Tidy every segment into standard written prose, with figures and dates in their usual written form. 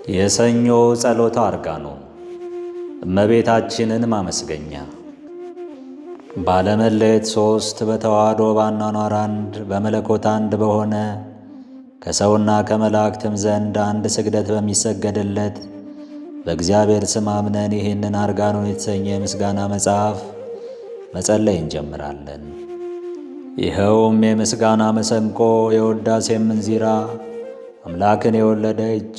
የሰኞ ጸሎተ አርጋኖን እመቤታችንን ማመስገኛ። ባለመለየት ሦስት በተዋህዶ ባኗኗር አንድ በመለኮት አንድ በሆነ ከሰውና ከመላእክትም ዘንድ አንድ ስግደት በሚሰገድለት በእግዚአብሔር ስም አምነን ይህንን አርጋኖን የተሰኘ የምስጋና መጽሐፍ መጸለይ እንጀምራለን። ይኸውም የምስጋና መሰንቆ የውዳሴም እንዚራ አምላክን የወለደች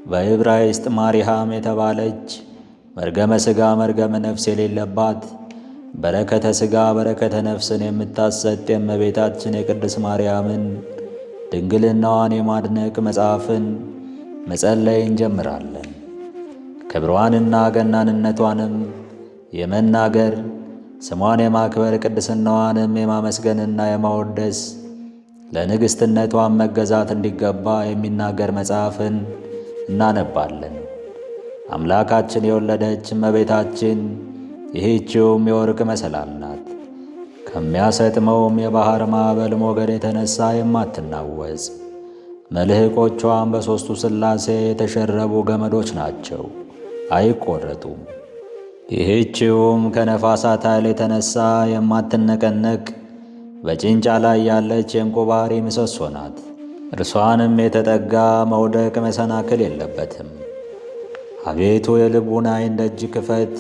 በዕብራይስጥ ማርያም የተባለች መርገመ ሥጋ መርገመ ነፍስ የሌለባት በረከተ ሥጋ በረከተ ነፍስን የምታሰጥ የእመቤታችን የቅድስት ማርያምን ድንግልናዋን የማድነቅ መጽሐፍን መጸለይ እንጀምራለን። ክብሯንና ገናንነቷንም የመናገር ስሟን የማክበር ቅድስናዋንም የማመስገንና የማወደስ ለንግሥትነቷን መገዛት እንዲገባ የሚናገር መጽሐፍን እናነባለን። አምላካችን የወለደች እመቤታችን ይህችውም የወርቅ መሰላል ናት። ከሚያሰጥመውም የባሕር ማዕበል ሞገድ የተነሣ የማትናወጽ መልሕቆቿም በሦስቱ ሥላሴ የተሸረቡ ገመዶች ናቸው፣ አይቈረጡም። ይህችውም ከነፋሳት ኃይል የተነሣ የማትነቀነቅ በጭንጫ ላይ ያለች የዕንቁ ባሕሪ ምሰሶ ናት። እርሷንም የተጠጋ መውደቅ መሰናክል የለበትም። አቤቱ የልቡናዬን ደጅ ክፈት።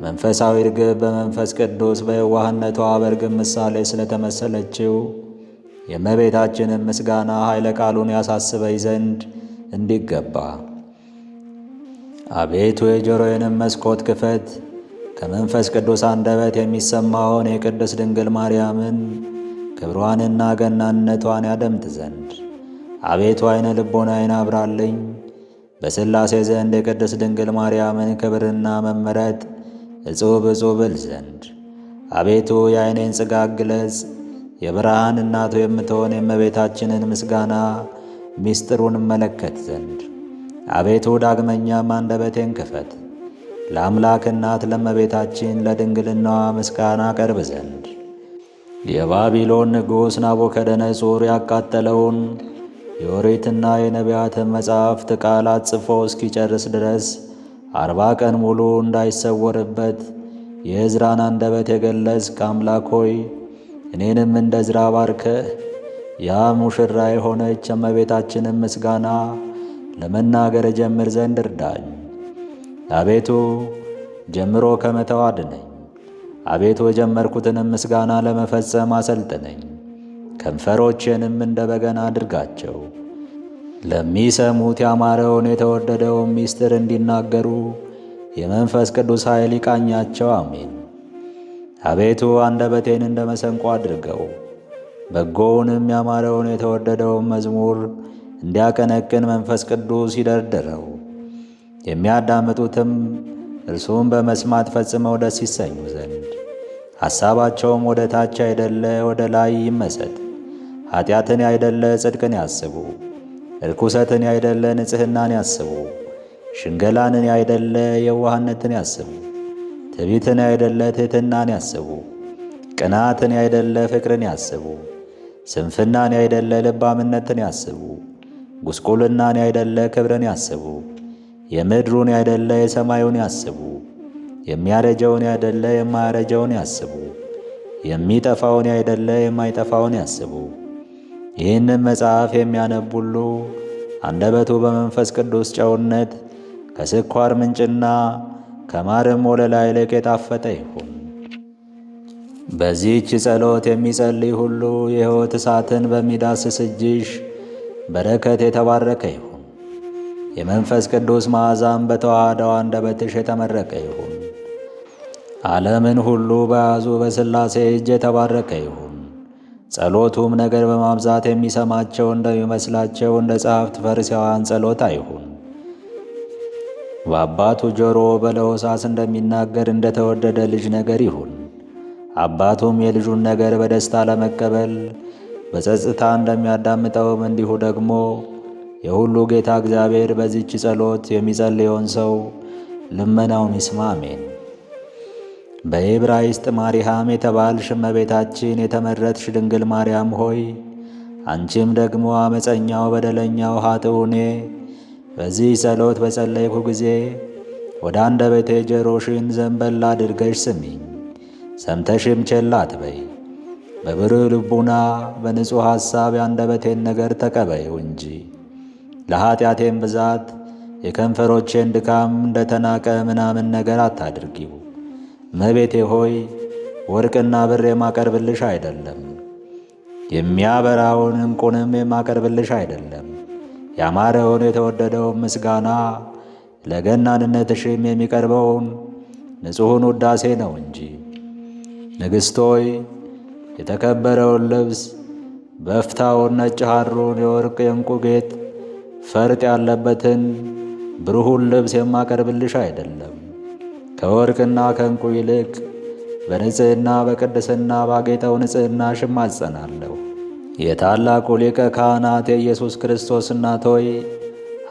መንፈሳዊ ርግብ በመንፈስ ቅዱስ በየዋህነቷ በርግብ ምሳሌ ስለተመሰለችው የእመቤታችንን ምስጋና ኃይለ ቃሉን ያሳስበኝ ዘንድ እንዲገባ አቤቱ የጆሮዬንም መስኮት ክፈት። ከመንፈስ ቅዱስ አንደበት የሚሰማውን የቅድስት ድንግል ማርያምን ክብሯንና ገናንነቷን ያደምጥ ዘንድ አቤቱ ዓይነ ልቦናዬን አብራልኝ። በሥላሴ ዘንድ የቅድስት ድንግል ማርያምን ክብርና መመረጥ እጹብ እጹብ እል ዘንድ አቤቱ የዓይኔን ጽጋግ ግለጽ። የብርሃን እናቱ የምትሆን የእመቤታችንን ምስጋና ምስጢሩን እመለከት ዘንድ አቤቱ ዳግመኛም አንደበቴን ክፈት። ለአምላክ እናት ለእመቤታችን ለድንግልናዋ ምስጋና ቀርብ ዘንድ የባቢሎን ንጉሥ ናቡከደነፆር ያቃጠለውን የኦሪትና የነቢያትን መጻሕፍት ቃላት ጽፎ እስኪጨርስ ድረስ 40 ቀን ሙሉ እንዳይሰወርበት የዕዝራን አንደበት የገለጽክ አምላክ ሆይ እኔንም እንደ ዕዝራ ባርከህ ያ ሙሽራ የሆነች እመቤታችንን ምስጋና ለመናገር እጀምር ዘንድ እርዳኝ። አቤቱ ጀምሮ ከመተው አድነኝ። አቤቱ የጀመርኩትንም ምስጋና ለመፈጸም አሰልጥነኝ። ከንፈሮቼንም እንደ በገና አድርጋቸው። ለሚሰሙት ያማረውን የተወደደውን ምስጢር እንዲናገሩ የመንፈስ ቅዱስ ኃይል ይቃኛቸው። አሜን። አቤቱ አንደበቴን እንደ መሰንቆ አድርገው። በጎውንም ያማረውን የተወደደውን መዝሙር እንዲያቀነቅን መንፈስ ቅዱስ ይደርድረው። የሚያዳምጡትም እርሱም በመስማት ፈጽመው ደስ ይሰኙ ዘንድ ሐሳባቸውም ወደ ታች አይደለ ወደ ላይ ይመሰጥ። ኀጢአትን ያይደለ ጽድቅን ያስቡ። ርኩሰትን ያይደለ ንጽሕናን ያስቡ። ሽንገላንን ያይደለ የዋህነትን ያስቡ። ትዕቢትን ያይደለ ትሕትናን ያስቡ። ቅናትን ያይደለ ፍቅርን ያስቡ። ስንፍናን ያይደለ ልባምነትን ያስቡ። ጉስቁልናን ያይደለ ክብርን ያስቡ። የምድሩን ያይደለ የሰማዩን ያስቡ። የሚያረጀውን ያይደለ የማያረጀውን ያስቡ። የሚጠፋውን ያይደለ የማይጠፋውን ያስቡ። ይህንም መጽሐፍ የሚያነብ ሁሉ አንደበቱ በመንፈስ ቅዱስ ጨውነት ከስኳር ምንጭና ከማርም ወለላ ይልቅ የጣፈጠ ይሁን። በዚህች ጸሎት የሚጸልይ ሁሉ የሕይወት እሳትን በሚዳስስ እጅሽ በረከት የተባረከ ይሁን። የመንፈስ ቅዱስ መዓዛም በተዋህደው አንደበትሽ የተመረቀ ይሁን። ዓለምን ሁሉ በያዙ በሥላሴ እጅ የተባረከ ይሁን። ጸሎቱም ነገር በማብዛት የሚሰማቸው እንደሚመስላቸው እንደ ጸሐፍት ፈሪሳውያን ጸሎት አይሁን። በአባቱ ጆሮ በለሆሳስ እንደሚናገር እንደተወደደ ልጅ ነገር ይሁን። አባቱም የልጁን ነገር በደስታ ለመቀበል በጸጥታ እንደሚያዳምጠውም እንዲሁ ደግሞ የሁሉ ጌታ እግዚአብሔር በዚህች ጸሎት የሚጸልየውን ሰው ልመናውን ይስማ። አሜን። በዕብራይስጥ ማርያም የተባልሽ እመቤታችን የተመረጥሽ ድንግል ማርያም ሆይ አንቺም ደግሞ ዓመፀኛው በደለኛው ኃጥኡ እኔ በዚህ ጸሎት በጸለይኩ ጊዜ ወደ አንደበቴ ጆሮሽን ዘንበል አድርገሽ ስሚኝ፣ ሰምተሽም ቸል አትበይ። በብሩህ ልቡና በንጹሕ ሐሳብ የአንደበቴን ነገር ተቀበይው እንጂ ለኀጢአቴም ብዛት የከንፈሮቼን ድካም እንደ ተናቀ ምናምን ነገር አታድርጊው። እመቤቴ ሆይ ወርቅና ብር የማቀርብልሽ አይደለም፣ የሚያበራውን ዕንቁንም የማቀርብልሽ አይደለም። ያማረውን የተወደደውን ምስጋና ለገናንነትሽም የሚቀርበውን ንጹሑን ውዳሴ ነው እንጂ። ንግሥት ሆይ የተከበረውን ልብስ በፍታውን፣ ነጭ ሐሩን፣ የወርቅ የዕንቁ ጌጥ ፈርጥ ያለበትን ብሩሁን ልብስ የማቀርብልሽ አይደለም። ከወርቅና ከዕንቁ ይልቅ በንጽሕና በቅድስና ባጌጠው ንጽሕናሽ እማጸናለሁ። የታላቁ ሊቀ ካህናት የኢየሱስ ክርስቶስ እናት ሆይ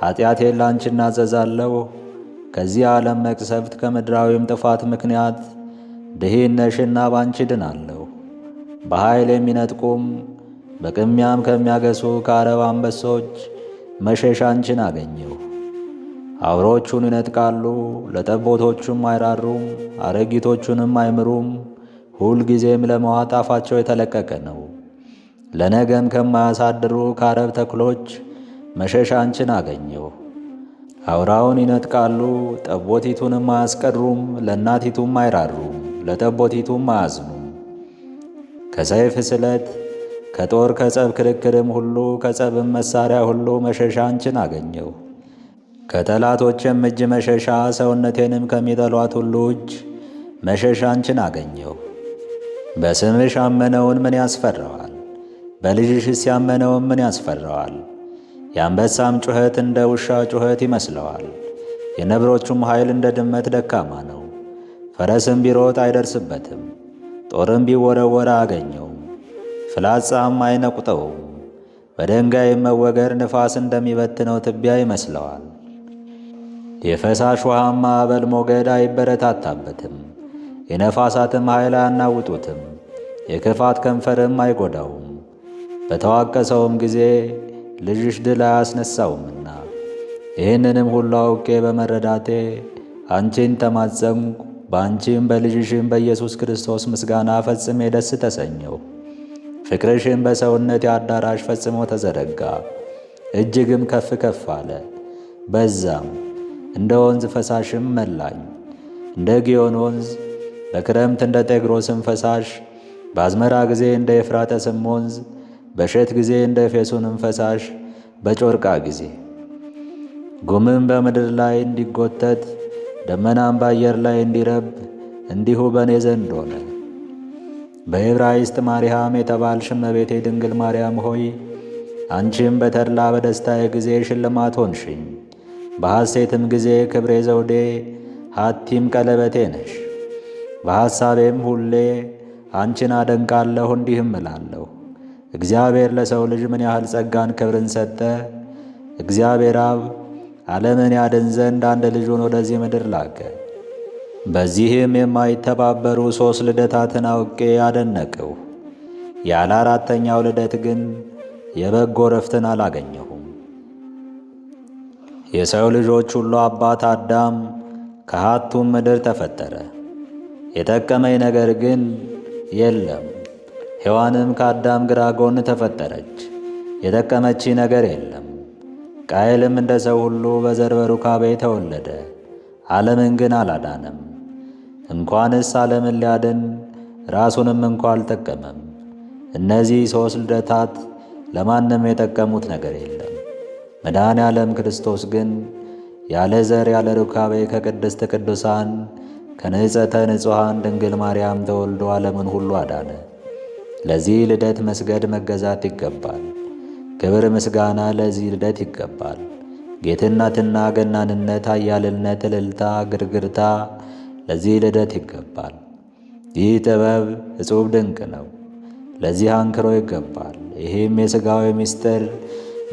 ኀጢአቴን ላንቺ እናዘዛለሁ። ከዚህ ዓለም መቅሰፍት ከምድራዊም ጥፋት ምክንያት ድኂን ነሽና ባንቺ ድናለሁ። በኃይል የሚነጥቁም በቅሚያም ከሚያገሱ ከዓረብ አንበሶች መሸሻ አንቺን አገኘሁ። አውሮቹን ይነጥቃሉ፣ ለጠቦቶቹም አይራሩም፣ አረጊቶቹንም አይምሩም። ሁልጊዜም ለመዋጥ አፋቸው የተለቀቀ ነው። ለነገም ከማያሳድሩ ከዓረብ ተኩሎች መሸሻ አንቺን አገኘሁ። አውራውን ይነጥቃሉ፣ ጠቦቲቱንም አያስቀሩም፣ ለእናቲቱም አይራሩም፣ ለጠቦቲቱም አያዝኑም። ከሰይፍ ስለት፣ ከጦር ከጸብ ክርክርም ሁሉ ከጸብም መሣሪያ ሁሉ መሸሻ አንቺን አገኘሁ። ከጠላቶችም እጅ መሸሻ፣ ሰውነቴንም ከሚጠሏት ሁሉ እጅ መሸሻ አንቺን አገኘሁ። በስምሽ ያመነውን ምን ያስፈራዋል? በልጅሽስ ያመነውን ምን ያስፈራዋል? የአንበሳም ጩኸት እንደ ውሻ ጩኸት ይመስለዋል። የነብሮቹም ኃይል እንደ ድመት ደካማ ነው። ፈረስም ቢሮጥ አይደርስበትም፣ ጦርም ቢወረወር አያገኘውም፣ ፍላጻም አይነቁጠውም። በድንጋይም መወገር ንፋስ እንደሚበትነው ትቢያ ይመስለዋል። የፈሳሽ ውሃም ማዕበል ሞገድ አይበረታታበትም፣ የነፋሳትም ኃይል አያናውጡትም። የክፋት ከንፈርም አይጎዳውም። በተዋቀሰውም ጊዜ ልጅሽ ድል አያስነሣውምና። ይህንንም ሁሉ አውቄ በመረዳቴ አንቺን ተማጸንኩ። በአንቺም በልጅሽም በኢየሱስ ክርስቶስ ምስጋና ፈጽሜ ደስ ተሰኘው። ፍቅርሽም በሰውነቴ አዳራሽ ፈጽሞ ተዘረጋ፣ እጅግም ከፍ ከፍ አለ፣ በዛም። እንደ ወንዝ ፈሳሽም መላኝ፣ እንደ ግዮን ወንዝ፣ በክረምት እንደ ጤግሮስም ፈሳሽ፣ በአዝመራ ጊዜ እንደ ኤፍራጠስም ወንዝ፣ በእሸት ጊዜ እንደ ኤፌሶንም ፈሳሽ፣ በጮርቃ ጊዜ። ጉምም በምድር ላይ እንዲጎተት ደመናም በአየር ላይ እንዲረብ እንዲሁ በእኔ ዘንድ ሆነ። በዕብራይስጥ ማርያም የተባልሽ እመቤቴ ድንግል ማርያም ሆይ አንቺም በተድላ በደስታዬ ጊዜ ሽልማት ሆንሽኝ። በሐሴትም ጊዜ ክብሬ ዘውዴ ሐቲም ቀለበቴ ነሽ። በሐሳቤም ሁሌ አንቺን አደንቃለሁ፣ እንዲህም እላለሁ፣ እግዚአብሔር ለሰው ልጅ ምን ያህል ጸጋን ክብርን ሰጠ። እግዚአብሔር አብ ዓለምን ያድን ዘንድ አንድ ልጁን ወደዚህ ምድር ላከ። በዚህም የማይተባበሩ 3 ልደታትን አውቄ አደነቅሁ። ያለ አራተኛው ልደት ግን የበጎ ረፍትን አላገኘሁም። የሰው ልጆች ሁሉ አባት አዳም ከሐቱም ምድር ተፈጠረ። የጠቀመኝ ነገር ግን የለም። ሔዋንም ከአዳም ግራ ጎን ተፈጠረች። የጠቀመች ነገር የለም። ቃየልም እንደ ሰው ሁሉ በዘር በሩካቤ ተወለደ፣ ዓለምን ግን አላዳነም። እንኳንስ ዓለምን ሊያድን ራሱንም እንኳ አልጠቀመም። እነዚህ 3 ልደታት ለማንም የጠቀሙት ነገር የለም። መድኃኔ ዓለም ክርስቶስ ግን ያለ ዘር ያለ ሩካቤ ከቅድስት ቅዱሳን ከንጽሕተ ንጹሐን ድንግል ማርያም ተወልዶ ዓለምን ሁሉ አዳነ። ለዚህ ልደት መስገድ መገዛት ይገባል። ክብር ምስጋና ለዚህ ልደት ይገባል። ጌትነትና ገናንነት፣ ኃያልነት፣ እልልታ፣ ግርግርታ ለዚህ ልደት ይገባል። ይህ ጥበብ እጹብ ድንቅ ነው። ለዚህ አንክሮ ይገባል። ይህም የሥጋዊ ምስጢር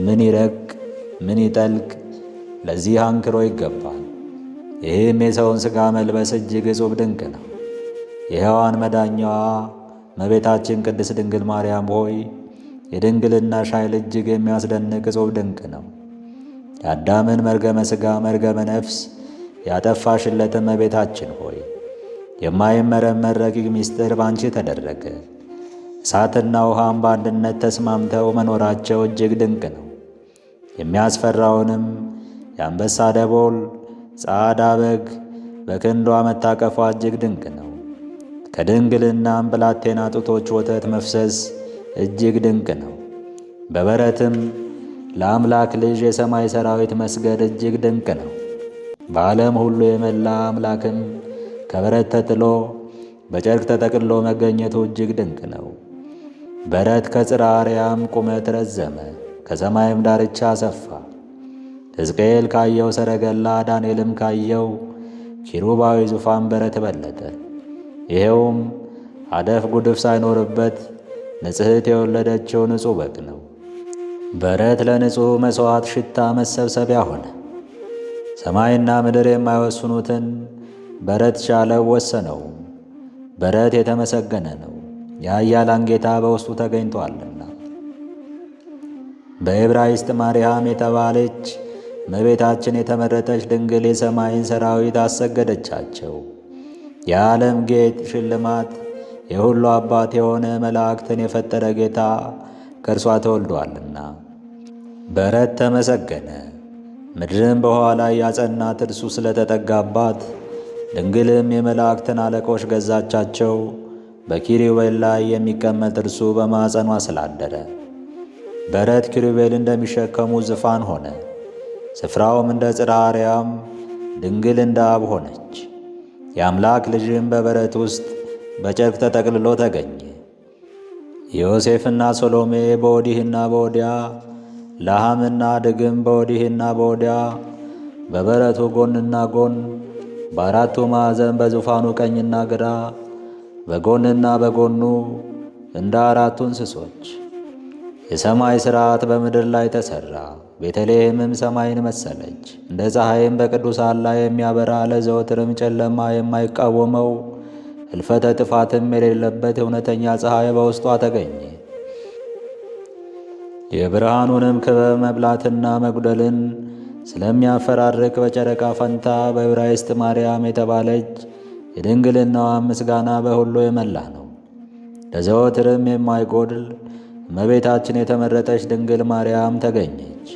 ምን ይረቅ ምን ይጠልቅ ለዚህ አንክሮ ይገባል። ይህም የሰውን ሥጋ መልበስ እጅግ እጹብ ድንቅ ነው። የሔዋን መዳኛዋ እመቤታችን ቅድስት ድንግል ማርያም ሆይ የድንግልናሽ ኃይል እጅግ የሚያስደንቅ እጹብ ድንቅ ነው። የአዳምን መርገመ ሥጋ መርገመ ነፍስ ያጠፋሽለት እመቤታችን ሆይ የማይመረመር ረቂቅ ምስጢር ባንቺ ተደረገ። እሳትና ውሃም በአንድነት ተስማምተው መኖራቸው እጅግ ድንቅ ነው። የሚያስፈራውንም የአንበሳ ደቦል ጻዕዳ በግ በክንዷ መታቀፏ እጅግ ድንቅ ነው። ከድንግልናም ብላቴና ጡቶች ወተት መፍሰስ እጅግ ድንቅ ነው። በበረትም ለአምላክ ልጅ የሰማይ ሰራዊት መስገድ እጅግ ድንቅ ነው። በዓለም ሁሉ የመላ አምላክም ከበረት ተጥሎ በጨርቅ ተጠቅልሎ መገኘቱ እጅግ ድንቅ ነው። በረት ከጽርሐ አርያም ቁመት ረዘመ፣ ከሰማይም ዳርቻ ሰፋ። ሕዝቅኤል ካየው ሰረገላ ዳንኤልም ካየው ኪሩባዊ ዙፋን በረት በለጠ። ይሄውም አደፍ ጉድፍ ሳይኖርበት ንጽሕት የወለደችው ንጹሕ በግ ነው። በረት ለንጹሕ መሥዋዕት ሽታ መሰብሰቢያ ሆነ። ሰማይና ምድር የማይወስኑትን በረት ቻለው ወሰነው። በረት የተመሰገነ ነው፣ የኃያላን ጌታ በውስጡ ተገኝቶአልና። በዕብራይስጥ ማርያም የተባለች እመቤታችን የተመረጠች ድንግል የሰማይን ሰራዊት አሰገደቻቸው። የዓለም ጌጥ ሽልማት የሁሉ አባት የሆነ መላእክትን የፈጠረ ጌታ ከእርሷ ተወልዶአልና። በረት ተመሰገነ፣ ምድርም በውኃ ላይ ያጸናት እርሱ ስለተጠጋባት። ድንግልም የመላእክትን አለቆች ገዛቻቸው፣ በኪሩቤል ላይ የሚቀመጥ እርሱ በማኅፀኗ ስላደረ። በረት ኪሩቤል እንደሚሸከሙ ዙፋን ሆነ። ስፍራውም እንደ ጽርሐ አርያም፣ ድንግል እንደ አብ ሆነች። የአምላክ ልጅም በበረት ውስጥ በጨርቅ ተጠቅልሎ ተገኘ። ዮሴፍና ሰሎሜ በወዲህና በወዲያ፣ ላሃምና ድግም በወዲህና በወዲያ፣ በበረቱ ጎንና ጎን፣ በአራቱ ማዕዘን በዙፋኑ ቀኝና ግራ፣ በጎንና በጎኑ እንደ አራቱ እንስሶች። የሰማይ ሥርዓት በምድር ላይ ተሠራ። ቤተልሔምም ሰማይን መሰለች። እንደ ፀሐይም በቅዱሳን ላይ የሚያበራ ለዘወትርም ጨለማ የማይቃወመው ሕልፈተ ጥፋትም የሌለበት እውነተኛ ፀሐይ በውስጧ ተገኘ። የብርሃኑንም ክበብ መብላትና መጉደልን ስለሚያፈራርቅ በጨረቃ ፈንታ በዕብራይስጥ ማርያም የተባለች የድንግልናዋን ምስጋና በሁሉ የመላ ነው። ለዘወትርም የማይጎድል እመቤታችን የተመረጠች ድንግል ማርያም ተገኘች።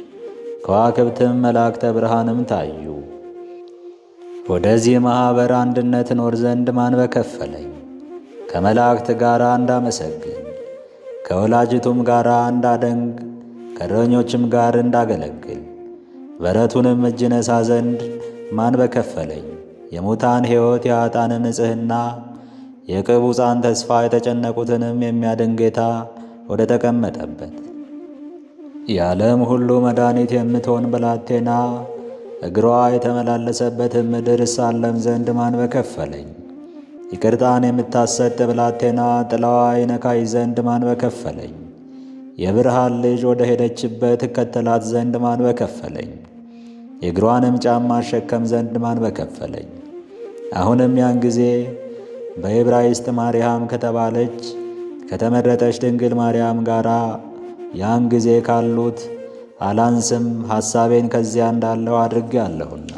ከዋክብትም መላእክተ ብርሃንም ታዩ። ወደዚህ ማኅበር አንድነት እኖር ዘንድ ማን በከፈለኝ? ከመላእክት ጋር እንዳመሰግን፣ ከወላጅቱም ጋር እንዳደንግ፣ ከእረኞችም ጋር እንዳገለግል፣ በረቱንም እጅ ነሣ ዘንድ ማን በከፈለኝ? የሙታን ሕይወት የኃጥአንን ንጽሕና የቅቡፃን ተስፋ የተጨነቁትንም የሚያድን ጌታ ወደ ተቀመጠበት የዓለም ሁሉ መድኃኒት የምትሆን ብላቴና እግሯ የተመላለሰበትን ምድር እሳለም ዘንድ ማን በከፈለኝ? ይቅርታን የምታሰጥ ብላቴና ጥላዋ ይነካይ ዘንድ ማን በከፈለኝ? የብርሃን ልጅ ወደ ሄደችበት እከተላት ዘንድ ማን በከፈለኝ? የእግሯንም ጫማ አሸከም ዘንድ ማን በከፈለኝ? አሁንም ያን ጊዜ በዕብራይስጥ ማርያም ከተባለች ከተመረጠች ድንግል ማርያም ጋር ያን ጊዜ ካሉት አላንስም፣ ሐሳቤን ከዚያ እንዳለው አድርጌአለሁና።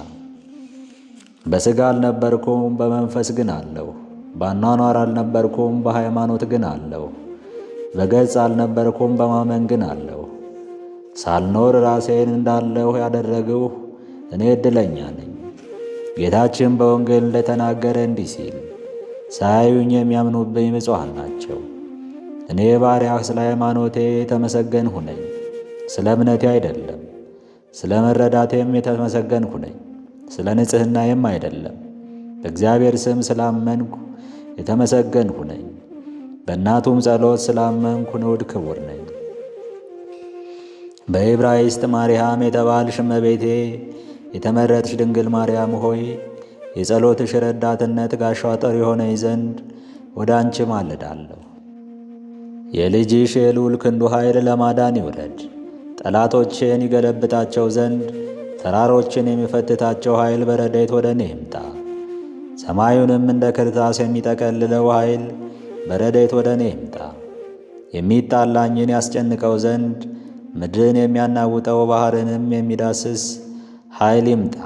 በሥጋ አልነበርኩም፣ በመንፈስ ግን አለሁ። በአኗኗር አልነበርኩም፣ በሃይማኖት ግን አለሁ። በገጽ አልነበርኩም፣ በማመን ግን አለሁ። ሳልኖር ራሴን እንዳለሁ ያደረግሁ እኔ ዕድለኛ ነኝ። ጌታችን በወንጌል እንደተናገረ እንዲህ ሲል ሳያዩኝ የሚያምኑብኝ ብፁዓን ናቸው። እኔ ባሪያህ ስለ ሃይማኖቴ የተመሰገንሁ ነኝ፣ ስለ እምነቴ አይደለም። ስለ መረዳቴም የተመሰገንሁ ነኝ፣ ስለ ንጽሕናዬም አይደለም። በእግዚአብሔር ስም ስላመንኩ የተመሰገንሁ ነኝ፣ በእናቱም ጸሎት ስላመንኩ ንዑድ ክቡር ነኝ። በዕብራይስጥ ማርያም የተባልሽ እመቤቴ የተመረጥሽ ድንግል ማርያም ሆይ የጸሎትሽ ረዳትነት ጋሻ ጦር የሆነኝ ዘንድ ወደ አንቺ ማልዳለሁ። የልጅሽ የልዑል ክንዱ ኃይል ለማዳን ይውረድ። ጠላቶቼን ይገለብጣቸው ዘንድ ተራሮችን የሚፈትታቸው ኃይል በረድኤት ወደ እኔ ይምጣ። ሰማዩንም እንደ ክርታስ የሚጠቀልለው ኃይል በረድኤት ወደ እኔ ይምጣ። የሚጣላኝን ያስጨንቀው ዘንድ ምድርን የሚያናውጠው ባሕርንም የሚዳስስ ኃይል ይምጣ፣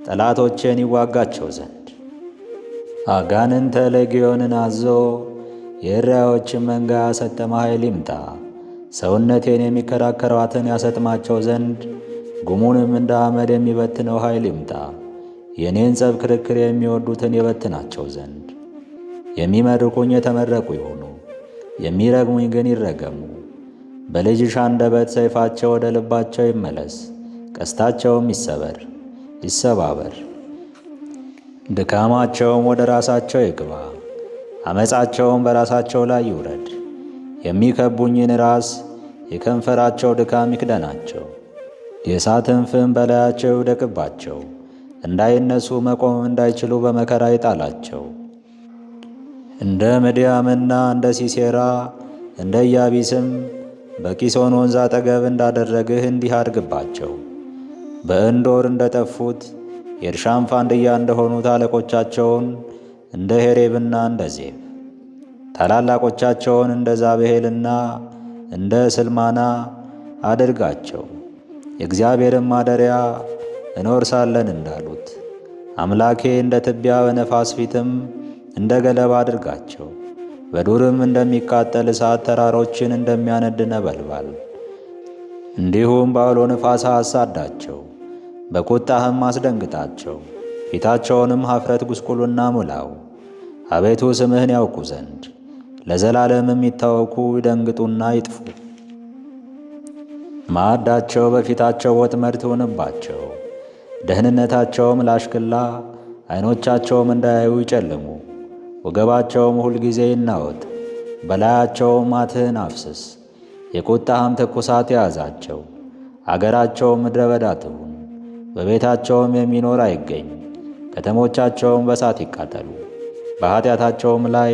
ጠላቶቼን ይዋጋቸው ዘንድ። አጋንንተ ሌጊዮንን አዞ የእሪያዎችን መንጋ ያሰጠመ ኃይል ይምጣ፣ ሰውነቴን የሚከራከሯትን ያሰጥማቸው ዘንድ። ጉሙንም እንደ አመድ የሚበትነው ኃይል ይምጣ፣ የእኔን ጸብ ክርክር የሚወዱትን ይበትናቸው ዘንድ። የሚመርቁኝ የተመረቁ ይሁኑ፣ የሚረግሙኝ ግን ይረገሙ። በልጅሽ አንደበት ሰይፋቸው ወደ ልባቸው ይመለስ፣ ቀስታቸውም ይሰበር ይሰባበር። ድካማቸውም ወደ ራሳቸው ይግባ፣ ዓመፃቸውም በራሳቸው ላይ ይውረድ። የሚከቡኝን ራስ የከንፈራቸው ድካም ይክደናቸው። የእሳትን ፍም በላያቸው ይውደቅባቸው፣ እንዳይነሱ መቆም እንዳይችሉ በመከራ ይጣላቸው። እንደ ምድያምና እንደ ሲሴራ እንደ ኢያቢስም በቂሶን ወንዝ አጠገብ እንዳደረግህ እንዲህ አድርግባቸው። በእንዶር እንደ ጠፉት የእርሻም ፋንድያ እንደሆኑት አለቆቻቸውን እንደ ሄሬብና እንደ ዜብ፣ ታላላቆቻቸውን እንደ ዛብሄልና እንደ ስልማና አድርጋቸው። የእግዚአብሔርም ማደሪያ እኖርሳለን እንዳሉት አምላኬ እንደ ትቢያ በነፋስ ፊትም እንደ ገለባ አድርጋቸው። በዱርም እንደሚቃጠል እሳት ተራሮችን እንደሚያነድ ነበልባል እንዲሁም በአውሎ ነፋስ አሳዳቸው። በቁጣህም አስደንግጣቸው፣ ፊታቸውንም ኀፍረት ጉስቁልና ሙላው። አቤቱ ስምህን ያውቁ ዘንድ ለዘላለምም ይታወኩ፣ ይደንግጡና ይጥፉ። ማዕዳቸው በፊታቸው ወጥመድ ትሁንባቸው፣ ደህንነታቸውም ላሽክላ፣ ዐይኖቻቸውም እንዳያዩ ይጨልሙ። ወገባቸውም ሁልጊዜ ይናወጥ፣ በላያቸውም መዓትህን አፍስስ። የቁጣህም ትኩሳት የያዛቸው፣ አገራቸውም ምድረ በዳ ትሁን። በቤታቸውም የሚኖር አይገኝ፣ ከተሞቻቸውም በሳት ይቃጠሉ። በኀጢአታቸውም ላይ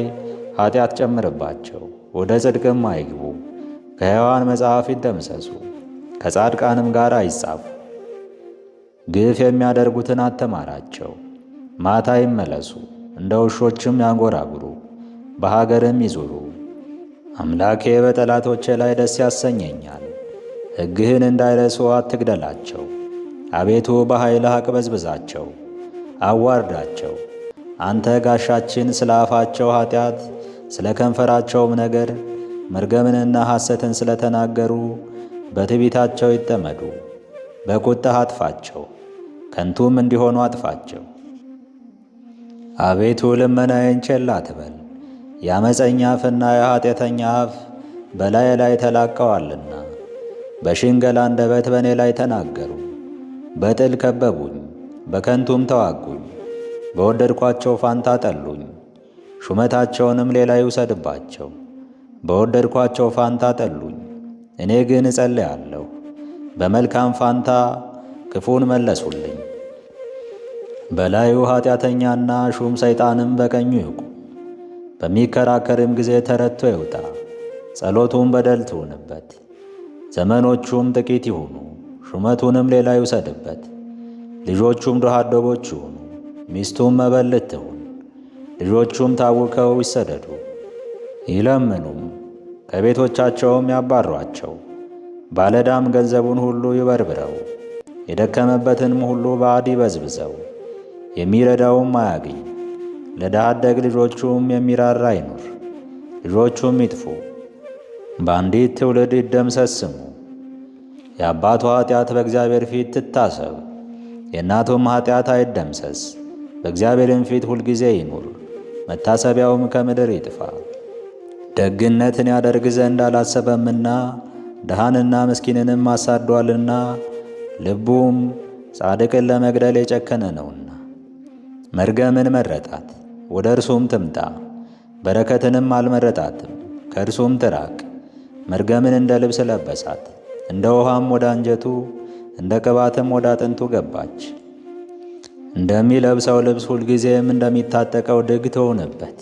ኀጢአት ጨምርባቸው፣ ወደ ጽድቅም አይግቡ። ከሕያዋን መጽሐፍ ይደምሰሱ፣ ከጻድቃንም ጋር አይጻፉ። ግፍ የሚያደርጉትን አትማራቸው፣ ማታ ይመለሱ፣ እንደ ውሾችም ያንጎራጉሩ፣ በሀገርም ይዙሩ። አምላኬ በጠላቶቼ ላይ ደስ ያሰኘኛል። ሕግህን እንዳይረሱ አትግደላቸው። አቤቱ በኃይልህ አቅበዝብዛቸው፣ አዋርዳቸው። አንተ ጋሻችን፣ ስለ አፋቸው ኀጢአት ስለ ከንፈራቸውም ነገር መርገምንና ሐሰትን ስለ ተናገሩ በትዕቢታቸው ይጠመዱ። በቁጣህ አጥፋቸው፣ ከንቱም እንዲሆኑ አጥፋቸው። አቤቱ ልመናዬን ቸል አትበል። የዓመፀኛ አፍና የኀጢአተኛ አፍ በላዬ ላይ ተላቀዋልና በሽንገላ አንደበት በእኔ ላይ ተናገሩ። በጥል ከበቡኝ፣ በከንቱም ተዋጉኝ። በወደድኳቸው ፋንታ ጠሉኝ፣ ሹመታቸውንም ሌላ ይውሰድባቸው። በወደድኳቸው ፋንታ ጠሉኝ፣ እኔ ግን እጸልያለሁ። በመልካም ፋንታ ክፉን መለሱልኝ። በላዩ ኀጢአተኛና ሹም ሰይጣንም በቀኙ ይቁም። በሚከራከርም ጊዜ ተረትቶ ይውጣ፣ ጸሎቱም በደል ትሁንበት። ዘመኖቹም ጥቂት ይሁኑ፣ ሹመቱንም ሌላ ይውሰድበት። ልጆቹም ድሃ አደጎች ይሁኑ፣ ሚስቱም መበለት ትሁን። ልጆቹም ታውከው ይሰደዱ፣ ይለምኑም፣ ከቤቶቻቸውም ያባሯቸው። ባለዳም ገንዘቡን ሁሉ ይበርብረው፣ የደከመበትንም ሁሉ ባዕድ ይበዝብዘው። የሚረዳውም አያግኝ፣ ለድሃ አደግ ልጆቹም የሚራራ አይኑር። ልጆቹም ይጥፉ፣ በአንዲት ትውልድ ይደምሰስ ስሙ። የአባቱ ኀጢአት በእግዚአብሔር ፊት ትታሰብ፣ የእናቱም ኀጢአት አይደምሰስ። በእግዚአብሔርም ፊት ሁልጊዜ ይኑር፣ መታሰቢያውም ከምድር ይጥፋ። ደግነትን ያደርግ ዘንድ አላሰበምና ድሃንና ምስኪንንም አሳዷልና፣ ልቡም ጻድቅን ለመግደል የጨከነ ነውና። መርገምን መረጣት፣ ወደ እርሱም ትምጣ። በረከትንም አልመረጣትም፣ ከእርሱም ትራቅ። መርገምን እንደ ልብስ ለበሳት፣ እንደ ውሃም ወደ አንጀቱ እንደ ቅባትም ወደ አጥንቱ ገባች። እንደሚለብሰው ልብስ ሁልጊዜም እንደሚታጠቀው ድግ ትሆንበት።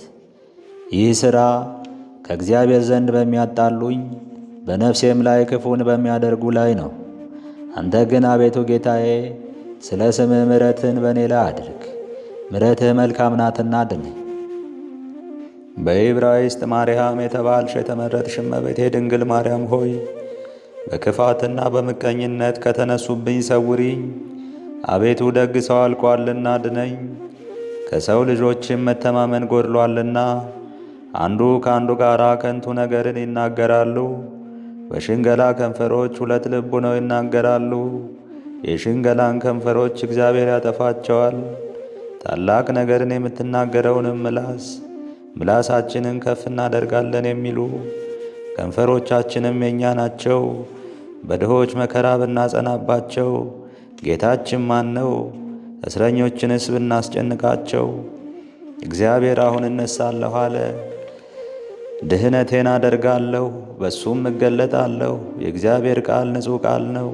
ይህ ሥራ ከእግዚአብሔር ዘንድ በሚያጣሉኝ በነፍሴም ላይ ክፉን በሚያደርጉ ላይ ነው። አንተ ግን አቤቱ ጌታዬ ስለ ስምህ ምሕረትን በእኔ ላይ አድርግ። ምሕረትህ መልካም ናትና አድነኝ። በዕብራይስጥ ማርያም የተባልሽ የተመረጥሽ እመቤቴ ድንግል ማርያም ሆይ በክፋትና በምቀኝነት ከተነሱብኝ ሰውሪኝ። አቤቱ ደግ ሰው አልቋልና አድነኝ። ከሰው ልጆችም መተማመን ጎድሏልና አንዱ ከአንዱ ጋር ከንቱ ነገርን ይናገራሉ። በሽንገላ ከንፈሮች ሁለት ልብ ሆነው ይናገራሉ። የሽንገላን ከንፈሮች እግዚአብሔር ያጠፋቸዋል። ታላቅ ነገርን የምትናገረውንም ምላሳችንን ከፍ እናደርጋለን የሚሉ ከንፈሮቻችንም የእኛ ናቸው። በድሆች መከራ ብናጸናባቸው ጌታችን ማን ነው? እስረኞችንስ ብናስጨንቃቸው? እግዚአብሔር አሁን እነሳለሁ አለ። ድህነቴን አደርጋለሁ፣ በሱም እገለጣለሁ። የእግዚአብሔር ቃል ንጹሕ ቃል ነው፣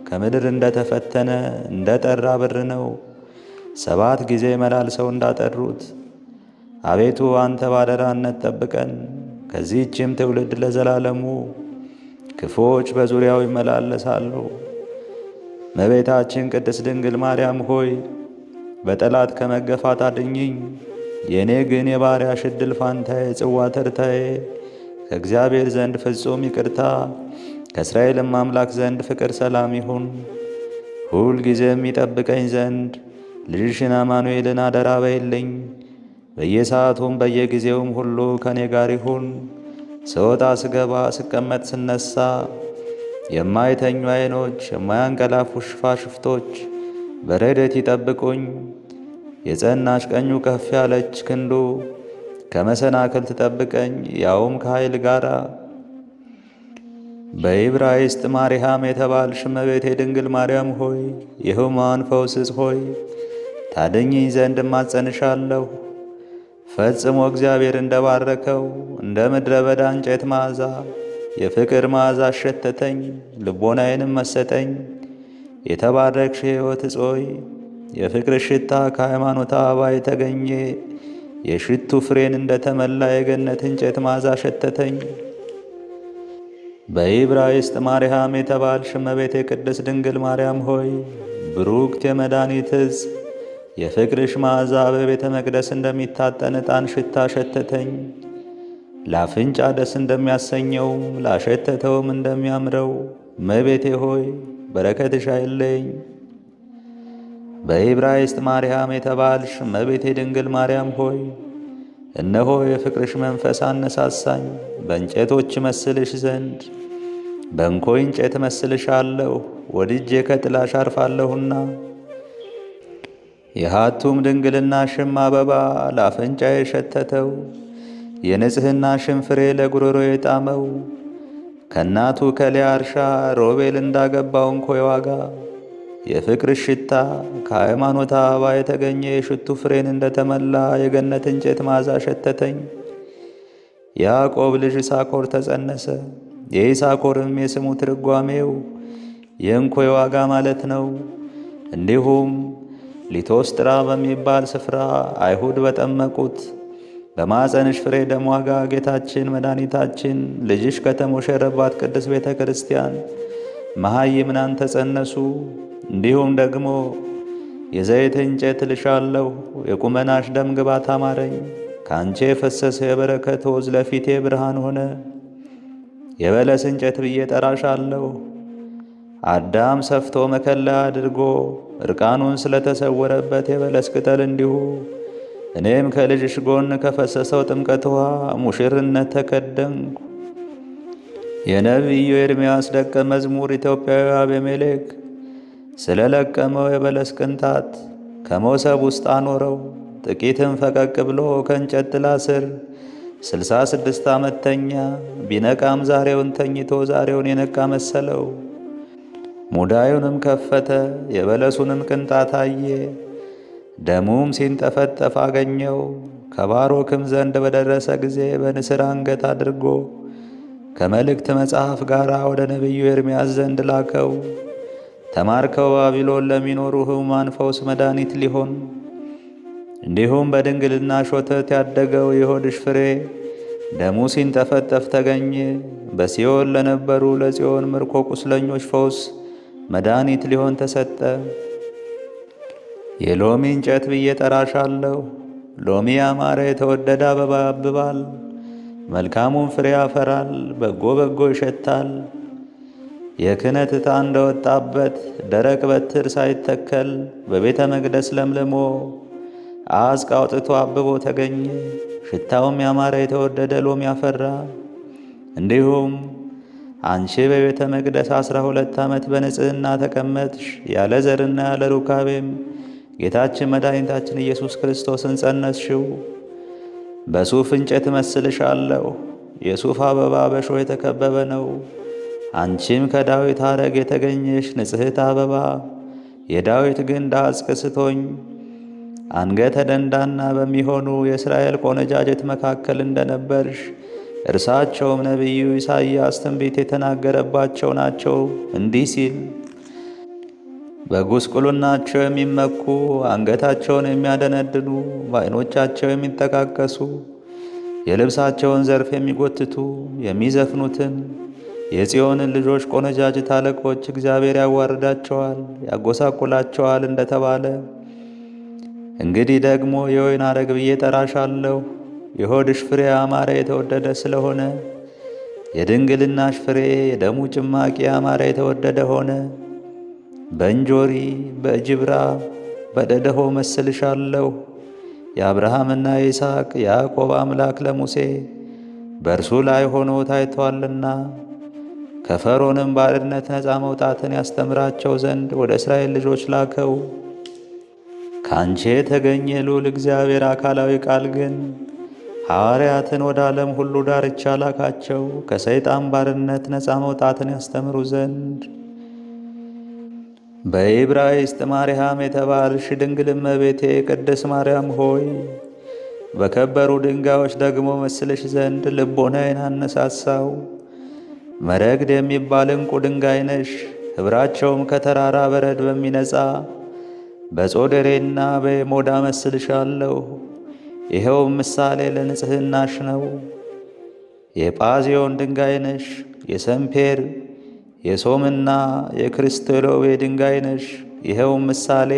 ከምድር እንደተፈተነ እንደ ጠራ ብር ነው። 7 ጊዜ መላልሰው እንዳጠሩት። አቤቱ አንተ ባደራነት ጠብቀን፣ ከዚህችም ትውልድ ለዘላለሙ። ክፉዎች በዙሪያው ይመላለሳሉ። እመቤታችን ቅድስት ድንግል ማርያም ሆይ በጠላት ከመገፋት አድኝኝ። የእኔ ግን የባሪያሽ ዕድል ፋንታዬ፣ ጽዋ ተርታዬ ከእግዚአብሔር ዘንድ ፍጹም ይቅርታ፣ ከእስራኤልም አምላክ ዘንድ ፍቅር ሰላም ይሁን። ሁል ጊዜም ይጠብቀኝ ዘንድ ልጅሽን አማኑኤልን አደራ በይልኝ። በየሰዓቱም በየጊዜውም ሁሉ ከእኔ ጋር ይሁን። ስወጣ ስገባ፣ ስቀመጥ ስነሳ፣ የማይተኙ ዓይኖች፣ የማያንቀላፉ ሽፋሽፍቶች በረድኤት ይጠብቁኝ። የጸናች ቀኙ ከፍ ያለች ክንዱ ከመሰናክል ትጠብቀኝ፣ ያውም ከኃይል ጋር። በዕብራይስጥ ማርያም የተባልሽ እመቤቴ ድንግል ማርያም ሆይ የሕሙማን ፈውስስ ሆይ ታድኚኝ ዘንድ እማጸንሻለሁ። ፈጽሞ እግዚአብሔር እንደባረከው እንደ ምድረ በዳ እንጨት መዓዛ የፍቅር መዓዛ አሸተተኝ፣ ልቦናዬንም መሰጠኝ። የተባረክሽ ሕይወት ጾይ የፍቅር ሽታ ከሃይማኖት አበባ የተገኘ የሽቱ ፍሬን እንደተመላ የገነት እንጨት መዓዛ ሸተተኝ። በዕብራይስጥ ማርያም የተባልሽ እመቤቴ ቅድስት ድንግል ማርያም ሆይ ብሩክት የመድኃኒት ዕፅ የፍቅርሽ መዓዛ በቤተ መቅደስ እንደሚታጠን ዕጣን ሽታ ሸተተኝ። ለአፍንጫ ደስ እንደሚያሰኘውም ላሸተተውም እንደሚያምረው እመቤቴ ሆይ በረከትሽ አይለኝ። በዕብራይስጥ ማርያም የተባልሽ እመቤቴ ድንግል ማርያም ሆይ እነሆ የፍቅርሽ መንፈስ አነሳሳኝ። በእንጨቶች መስልሽ ዘንድ በእንኮይ እንጨት መስልሻለሁ፣ ወድጄ ከጥላሽ አርፋለሁና። የሃቱም ድንግልናሽም አበባ ለአፍንጫ የሸተተው የንጽሕናሽም ፍሬ ለጉሮሮ የጣመው ከእናቱ ከልያ እርሻ ሮቤል እንዳገባው እንኮይ ዋጋ የፍቅርሽ ሽታ ከሃይማኖት አበባ የተገኘ የሽቱ ፍሬን እንደተመላ የገነት እንጨት መዓዛ ሸተተኝ። ያዕቆብ ልጅ ይሳኮር ተጸነሰ። የይሳኮርም የስሙ ትርጓሜው የእንኮይ ዋጋ ማለት ነው። እንዲሁም ሊቶስጥራ በሚባል ስፍራ አይሁድ በጠመቁት በማፀንሽ ፍሬ ደም ዋጋ ጌታችን መድኃኒታችን ልጅሽ ከተሞሸረባት ቅድስት ቤተ ክርስቲያን መሃይምናን ተጸነሱ። እንዲሁም ደግሞ የዘይት እንጨት ልሻለሁ፣ የቁመናሽ ደም ግባት አማረኝ። ከአንቺ የፈሰሰ የበረከት ወዝ ለፊቴ ብርሃን ሆነ። የበለስ እንጨት ብዬ ጠራሻለሁ። አዳም ሰፍቶ መከለያ አድርጎ እርቃኑን ስለተሰወረበት የበለስ ቅጠል እንዲሁ እኔም ከልጅሽ ጎን ከፈሰሰው ጥምቀት ውሃ ሙሽርነት ተከደንኩ። የነቢዩ ኤርምያስ ደቀ መዝሙር ኢትዮጵያዊ አቤሜሌክ ስለ ለቀመው የበለስ ቅንጣት ከመሶብ ውስጥ አኖረው። ጥቂትም ፈቀቅ ብሎ ከእንጨት ጥላ ስር 66 ዓመት ተኛ። ቢነቃም ዛሬውን ተኝቶ ዛሬውን የነቃ መሰለው። ሙዳዩንም ከፈተ፣ የበለሱንም ቅንጣት አየ። ደሙም ሲንጠፈጠፍ አገኘው። ከባሮክም ዘንድ በደረሰ ጊዜ በንስር አንገት አድርጎ ከመልእክት መጽሐፍ ጋር ወደ ነቢዩ ኤርምያስ ዘንድ ላከው። ተማርከው ባቢሎን ለሚኖሩ ሕሙማን ፈውስ መድኃኒት ሊሆን። እንዲሁም በድንግልና ሾተት ያደገው የሆድሽ ፍሬ ደሙ ሲንጠፈጠፍ ተገኘ። በሲኦል ለነበሩ ለጽዮን ምርኮ ቁስለኞች ፈውስ መድኃኒት ሊሆን ተሰጠ። የሎሚ እንጨት ብዬ ጠራሻለሁ። ሎሚ ያማረ የተወደደ አበባ ያብባል፣ መልካሙን ፍሬ ያፈራል፣ በጎ በጎ ይሸታል። የክህነት ዕጣ እንደወጣበት ደረቅ በትር ሳይተከል በቤተ መቅደስ ለምልሞ አዝቅ አውጥቶ አብቦ ተገኘ። ሽታውም ያማረ የተወደደ ሎሚ ያፈራ። እንዲሁም አንቺ በቤተ መቅደስ 12 ዓመት በንጽሕና ተቀመጥሽ፣ ያለ ዘርና ያለ ሩካቤም ጌታችን መድኃኒታችን ኢየሱስ ክርስቶስን ጸነስሽው። በሱፍ እንጨት እመስልሻለሁ። የሱፍ አበባ በእሾህ የተከበበ ነው። አንቺም ከዳዊት ሐረግ የተገኘሽ ንጽሕት አበባ፣ የዳዊት ግንድ አዝቅ ስቶኝ አንገተ ደንዳና በሚሆኑ የእስራኤል ቆነጃጅት መካከል እንደነበርሽ እርሳቸውም ነቢዩ ኢሳይያስ ትንቢት የተናገረባቸው ናቸው። እንዲህ ሲል በጉስቁልናቸው የሚመኩ አንገታቸውን የሚያደነድኑ በዓይኖቻቸው የሚጠቃቀሱ የልብሳቸውን ዘርፍ የሚጎትቱ የሚዘፍኑትን የጽዮንን ልጆች ቆነጃጅት አለቆች እግዚአብሔር ያዋርዳቸዋል፣ ያጎሳቁላቸዋል እንደተባለ እንግዲህ ደግሞ የወይን ሐረግ ብዬ ጠራሻለሁ። የሆድሽ ፍሬ ያማረ የተወደደ ስለሆነ የድንግልናሽ ፍሬ የደሙ ጭማቂ ያማረ የተወደደ ሆነ። በእንጆሪ በእጅብራ በደደሆ መስልሻለሁ። የአብርሃምና የይስሐቅ የያዕቆብ አምላክ ለሙሴ በእርሱ ላይ ሆኖ ታይቶአልና ከፈርዖንም ባርነት ነፃ መውጣትን ያስተምራቸው ዘንድ ወደ እስራኤል ልጆች ላከው። ካንቺ የተገኘ ልዑል እግዚአብሔር አካላዊ ቃል ግን ሐዋርያትን ወደ ዓለም ሁሉ ዳርቻ ላካቸው ከሰይጣን ባርነት ነፃ መውጣትን ያስተምሩ ዘንድ። በዕብራይስጥ ማርያም የተባልሽ ድንግል እመቤቴ ቅድስት ማርያም ሆይ በከበሩ ድንጋዮች ደግሞ መስልሽ ዘንድ ልቦናዬን አነሳሳው። መረግድ የሚባል ዕንቁ ድንጋይ ነሽ። ኅብራቸውም ከተራራ በረድ በሚነጻ በጾደሬና በሞዳ መስልሻለሁ። ይኸውም ምሳሌ ለንጽሕናሽ ነው። የጳዚዮን ድንጋይ ነሽ። የሰምፔር የሶምና የክርስቶሎዌ ድንጋይ ነሽ። ይኸውም ምሳሌ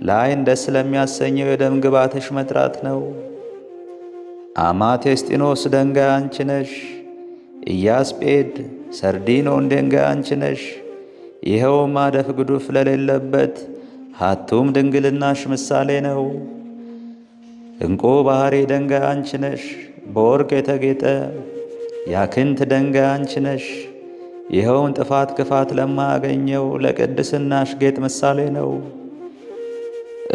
ለዓይን ደስ ለሚያሰኘው የደም ግባትሽ መጥራት ነው። አማቴስጢኖስ ድንጋይ አንቺ ነሽ። ኢያስጴድ ሰርዲኖን ድንጋይ አንቺ ነሽ። ይኸውም አደፍ ግዱፍ ለሌለበት ሀቱም ድንግልናሽ ምሳሌ ነው። ዕንቁ ባሕሪ ድንጋይ አንቺ ነሽ። በወርቅ የተጌጠ ያክንት ድንጋይ አንቺ ነሽ። ይኸውም ጥፋት ክፋት ለማያገኘው ለቅድስናሽ ጌጥ ምሳሌ ነው።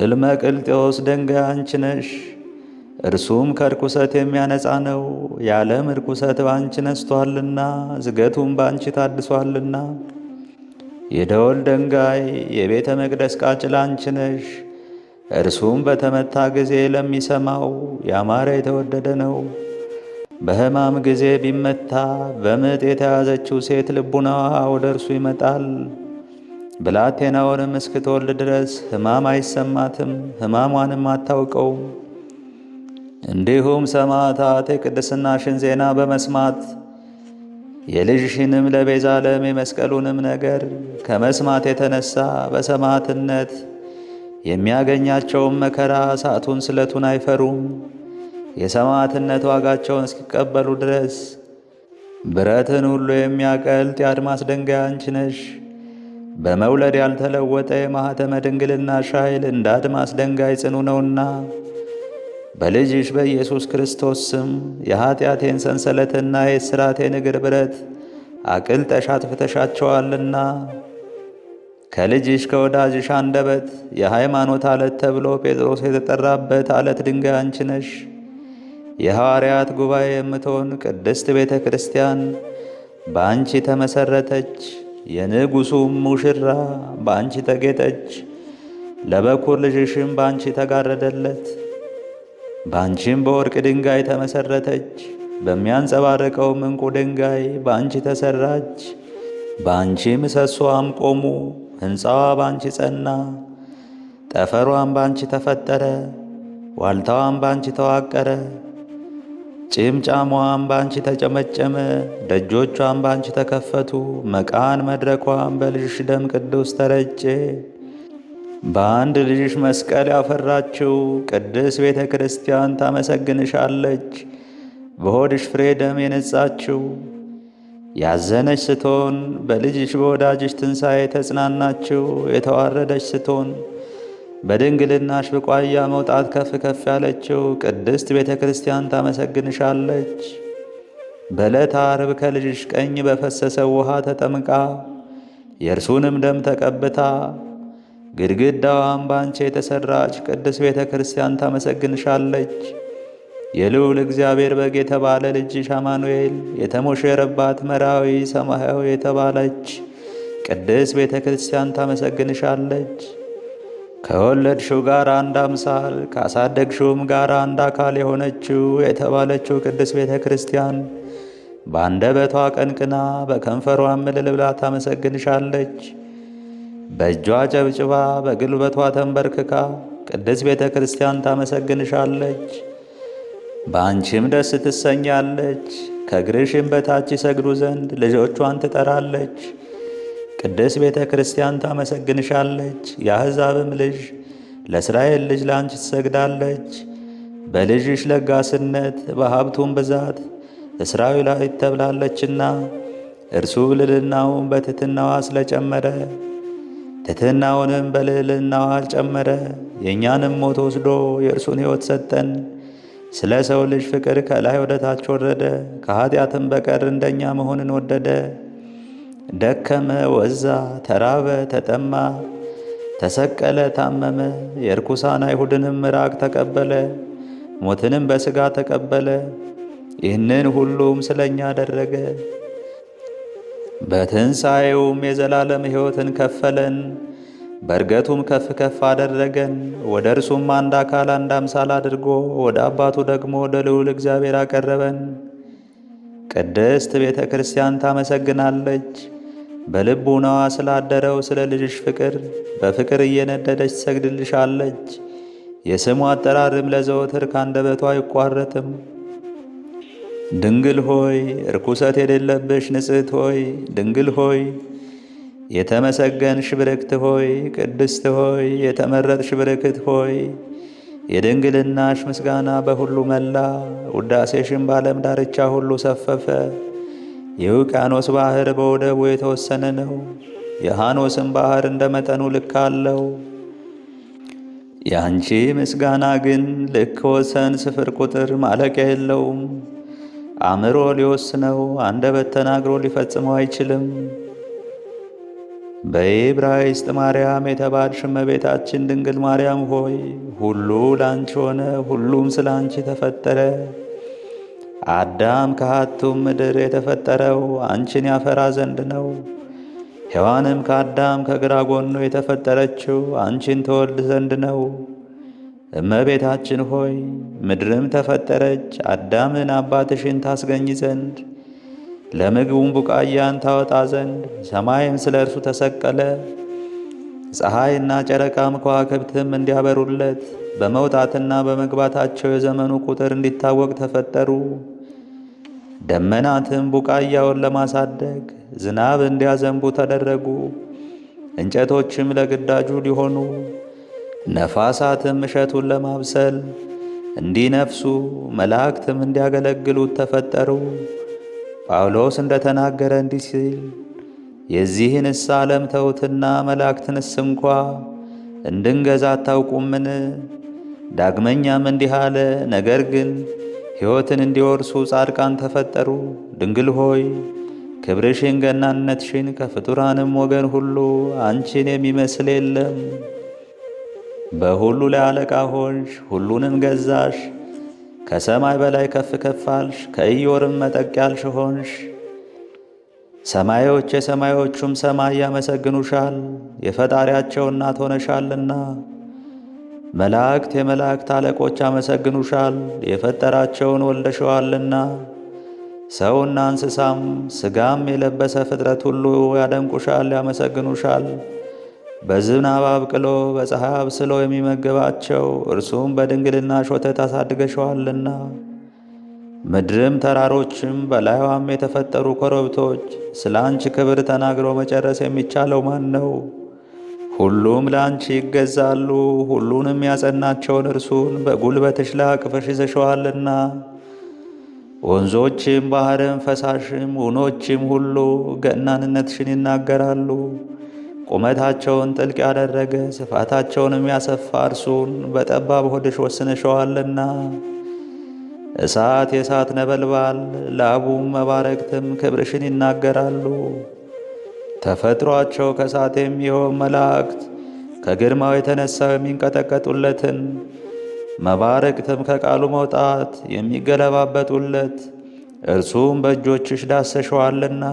እልመቅልጤዎስ ድንጋይ አንቺ ነሽ። እርሱም ከርኩሰት የሚያነጻ ነው። የዓለም ርኩሰት በአንቺ ነስቶአልና ዝገቱም በአንቺ ታድሷልና። የደወል ድንጋይ የቤተ መቅደስ ቃጭል አንቺ ነሽ። እርሱም በተመታ ጊዜ ለሚሰማው ያማረ የተወደደ ነው። በሕማም ጊዜ ቢመታ በምጥ የተያዘችው ሴት ልቡናዋ ወደ እርሱ ይመጣል። ብላቴናውንም እስክትወልድ ድረስ ሕማም አይሰማትም፣ ሕማሟንም አታውቀውም። እንዲሁም ሰማዕታት የቅድስናሽን ዜና በመስማት የልጅሽንም ለቤዛ ዓለም የመስቀሉንም ነገር ከመስማት የተነሳ በሰማዕትነት የሚያገኛቸውን መከራ እሳቱን ስለቱን አይፈሩም። የሰማዕትነት ዋጋቸውን እስኪቀበሉ ድረስ ብረትን ሁሉ የሚያቀልጥ የአድማስ ድንጋይ አንቺ ነሽ። በመውለድ ያልተለወጠ የማኅተመ ድንግልናሽ ኃይል እንደ አድማስ ድንጋይ ጽኑ ነውና በልጅሽ በኢየሱስ ክርስቶስ ስም የኀጢአቴን ሰንሰለትና የእስራቴን እግር ብረት አቅልጠሽ አጥፍተሻቸዋልና ከልጅሽ ከወዳጅሽ አንደበት የሃይማኖት ዓለት ተብሎ ጴጥሮስ የተጠራበት ዓለት ድንጋይ አንቺ ነሽ። የሐዋርያት ጉባኤ የምትሆን ቅድስት ቤተ ክርስቲያን በአንቺ ተመሠረተች። የንጉሡም ሙሽራ በአንቺ ተጌጠች። ለበኩር ልጅሽም በአንቺ ተጋረደለት። በአንቺም በወርቅ ድንጋይ ተመሠረተች። በሚያንጸባርቀውም ዕንቁ ድንጋይ በአንቺ ተሠራች። በአንቺ ምሰሶዋም ቆሙ። ሕንፃዋ በአንቺ ጸና። ጠፈሯም በአንቺ ተፈጠረ። ዋልታዋም በአንቺ ተዋቀረ። ጭምጫሟም በአንቺ ተጨመጨመ። ደጆቿም በአንቺ ተከፈቱ። መቃን መድረኳም በልጅሽ ደም ቅዱስ ተረጨ። በአንድ ልጅሽ መስቀል ያፈራችው ቅድስት ቤተ ክርስቲያን ታመሰግንሻለች። በሆድሽ ፍሬ ደም የነጻችው ያዘነች ስትሆን በልጅሽ በወዳጅሽ ትንሣኤ ተጽናናችው። የተዋረደች ስትሆን በድንግልናሽ ብቋያ መውጣት ከፍ ከፍ ያለችው ቅድስት ቤተ ክርስቲያን ታመሰግንሻለች። በዕለተ ዓርብ ከልጅሽ ቀኝ በፈሰሰው ውሃ ተጠምቃ የእርሱንም ደም ተቀብታ ግድግዳዋም ባንቺ የተሠራች ቅድስት ቤተ ክርስቲያን ታመሰግንሻለች። የልዑል እግዚአብሔር በግ የተባለ ልጅሽ አማኑኤል የተሞሸረባት መራዊ ሰማያዊ የተባለች ቅድስት ቤተ ክርስቲያን ታመሰግንሻለች። ከወለድሽው ጋር አንድ አምሳል ካሳደግሽውም ጋር አንድ አካል የሆነችው የተባለችው ቅድስት ቤተ ክርስቲያን በአንደበቷ ቀንቅና በከንፈሯም እልል ብላ ታመሰግንሻለች። በእጇ ጨብጭባ በግልበቷ ተንበርክካ ቅድስት ቤተ ክርስቲያን ታመሰግንሻለች። በአንቺም ደስ ትሰኛለች። ከእግርሽም በታች ይሰግዱ ዘንድ ልጆቿን ትጠራለች። ቅድስት ቤተ ክርስቲያን ታመሰግንሻለች። የአሕዛብም ልጅ ለእስራኤል ልጅ ለአንቺ ትሰግዳለች። በልጅሽ ለጋስነት በሀብቱም ብዛት እስራኤላዊት ተብላለችና እርሱ ልዕልናውን በትሕትናዋ ስለጨመረ ትሕትናውንም በልዕልናዋ አልጨመረ። የእኛንም ሞት ወስዶ የእርሱን ሕይወት ሰጠን። ስለ ሰው ልጅ ፍቅር ከላይ ወደ ታች ወረደ። ከኀጢአትም በቀር እንደኛ መሆንን ወደደ። ደከመ፣ ወዛ፣ ተራበ፣ ተጠማ፣ ተሰቀለ፣ ታመመ። የርኩሳን አይሁድንም ምራቅ ተቀበለ። ሞትንም በሥጋ ተቀበለ። ይህንን ሁሉም ስለ እኛ አደረገ። በትንሣኤውም የዘላለም ሕይወትን ከፈለን። በእርገቱም ከፍ ከፍ አደረገን። ወደ እርሱም አንድ አካል አንድ አምሳል አድርጎ ወደ አባቱ ደግሞ ወደ ልዑል እግዚአብሔር አቀረበን። ቅድስት ቤተ ክርስቲያን ታመሰግናለች። በልቡናዋ ስላደረው ስለ ልጅሽ ፍቅር በፍቅር እየነደደች ትሰግድልሻለች። የስሙ አጠራርም ለዘወትር ካንደበቷ አይቋረጥም። ድንግል ሆይ ርኩሰት የሌለብሽ ንጽሕት ሆይ ድንግል ሆይ የተመሰገንሽ ብርክት ሆይ ቅድስት ሆይ የተመረጥሽ ብርክት ሆይ የድንግልናሽ ምስጋና በሁሉ መላ። ውዳሴሽም በዓለም ዳርቻ ሁሉ ሰፈፈ። የውቅያኖስ ባሕር በወደቡ የተወሰነ ነው። የሐኖስም ባሕር እንደ መጠኑ ልክ አለው። የአንቺ ምስጋና ግን ልክ፣ ወሰን፣ ስፍር፣ ቁጥር ማለቂያ የለውም። አእምሮ ሊወስነው አንደበት ተናግሮ ሊፈጽመው አይችልም። በዕብራይስጥ ማርያም የተባልሽ እመቤታችን ድንግል ማርያም ሆይ ሁሉ ለአንቺ ሆነ፣ ሁሉም ስለ አንቺ ተፈጠረ። አዳም ከሐቱም ምድር የተፈጠረው አንቺን ያፈራ ዘንድ ነው። ሔዋንም ከአዳም ከግራ ጎኑ የተፈጠረችው አንቺን ተወልድ ዘንድ ነው። እመቤታችን ሆይ ምድርም ተፈጠረች አዳምን አባትሽን ታስገኝ ዘንድ፣ ለምግቡም ቡቃያን ታወጣ ዘንድ። ሰማይም ስለ እርሱ ተሰቀለ። ፀሐይና ጨረቃም ከዋክብትም እንዲያበሩለት በመውጣትና በመግባታቸው የዘመኑ ቁጥር እንዲታወቅ ተፈጠሩ። ደመናትም ቡቃያውን ለማሳደግ ዝናብ እንዲያዘንቡ ተደረጉ። እንጨቶችም ለግዳጁ ሊሆኑ ነፋሳትም እሸቱን ለማብሰል እንዲነፍሱ መላእክትም እንዲያገለግሉት ተፈጠሩ። ጳውሎስ እንደተናገረ እንዲህ ሲል የዚህንስ ዓለም ተውትና መላእክትንስ እንኳ እንድንገዛ አታውቁምን? ዳግመኛም እንዲህ አለ፣ ነገር ግን ሕይወትን እንዲወርሱ ጻድቃን ተፈጠሩ። ድንግል ሆይ ክብርሽን ገናንነትሽን ከፍጡራንም ወገን ሁሉ አንቺን የሚመስል የለም። በሁሉ ላይ አለቃ ሆንሽ፣ ሁሉንም ገዛሽ። ከሰማይ በላይ ከፍ ከፍ አልሽ፣ ከኢዮርም መጠቅ ያልሽ ሆንሽ። ሰማዮች የሰማዮቹም ሰማይ ያመሰግኑሻል፣ የፈጣሪያቸው እናት ሆነሻልና። መላእክት የመላእክት አለቆች ያመሰግኑሻል፣ የፈጠራቸውን ወልደሸዋልና። ሰውና እንስሳም ሥጋም የለበሰ ፍጥረት ሁሉ ያደንቁሻል፣ ያመሰግኑሻል። በዝናብ አብቅሎ በፀሐይ አብስሎ የሚመግባቸው እርሱም በድንግልናሽ ወተት አሳድገሸዋልና። ምድርም ተራሮችም በላይዋም የተፈጠሩ ኮረብቶች ስለ አንቺ ክብር ተናግሮ መጨረስ የሚቻለው ማን ነው? ሁሉም ለአንቺ ይገዛሉ። ሁሉንም ያጸናቸውን እርሱን በጉልበትሽ ላይ አቅፈሽ ይዘሸዋልና። ወንዞችም ባሕርም ፈሳሽም ውኖችም ሁሉ ገናንነትሽን ይናገራሉ። ቁመታቸውን ጥልቅ ያደረገ ስፋታቸውንም ያሰፋ እርሱን በጠባብ ሆድሽ ወስነሸዋልና። እሳት የእሳት ነበልባል ላቡም መባረቅትም ክብርሽን ይናገራሉ። ተፈጥሯቸው ከእሳት የሚሆን መላእክት ከግርማው የተነሳው የሚንቀጠቀጡለትን መባረቅትም ከቃሉ መውጣት የሚገለባበጡለት እርሱም በእጆችሽ ዳሰሸዋልና።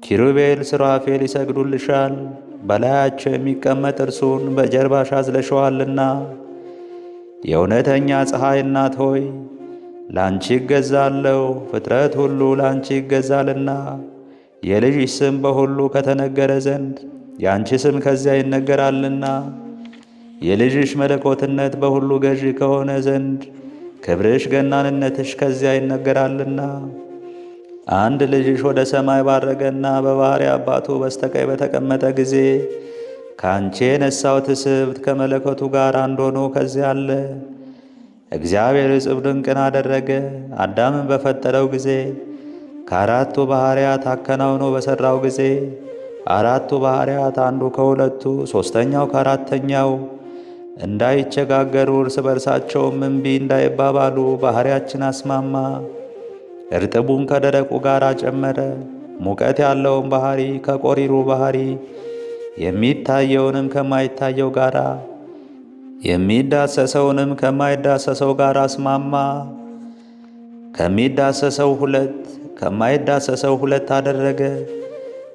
ኪሩቤል ሱራፌል ይሰግዱልሻል። በላያቸው የሚቀመጥ እርሱን በጀርባሽ አዝለሸዋልና። የእውነተኛ ፀሐይ እናት ሆይ ላንቺ ይገዛለሁ፣ ፍጥረት ሁሉ ላንቺ ይገዛልና። የልጅሽ ስም በሁሉ ከተነገረ ዘንድ የአንቺ ስም ከዚያ ይነገራልና። የልጅሽ መለኮትነት በሁሉ ገዢ ከሆነ ዘንድ ክብርሽ ገናንነትሽ ከዚያ ይነገራልና። አንድ ልጅሽ ወደ ሰማይ ባረገና በባሕርይ አባቱ በስተቀኝ በተቀመጠ ጊዜ ከአንቺ የነሣው ትስብእት ከመለኮቱ ጋር አንድ ሆኖ ከዚያ አለ። እግዚአብሔር ዕጹብ ድንቅን አደረገ። አዳምን በፈጠረው ጊዜ ከአራቱ ባሕርያት አከናውኖ በሠራው ጊዜ አራቱ ባሕርያት አንዱ ከሁለቱ ሦስተኛው ከአራተኛው እንዳይቸጋገሩ እርስ በርሳቸውም እምቢ እንዳይባባሉ ባሕርያችን አስማማ። እርጥቡን ከደረቁ ጋር ጨመረ። ሙቀት ያለውን ባሕሪ ከቆሪሩ ባሕሪ የሚታየውንም ከማይታየው ጋር የሚዳሰሰውንም ከማይዳሰሰው ጋር አስማማ። ከሚዳሰሰው ሁለት ከማይዳሰሰው ሁለት አደረገ።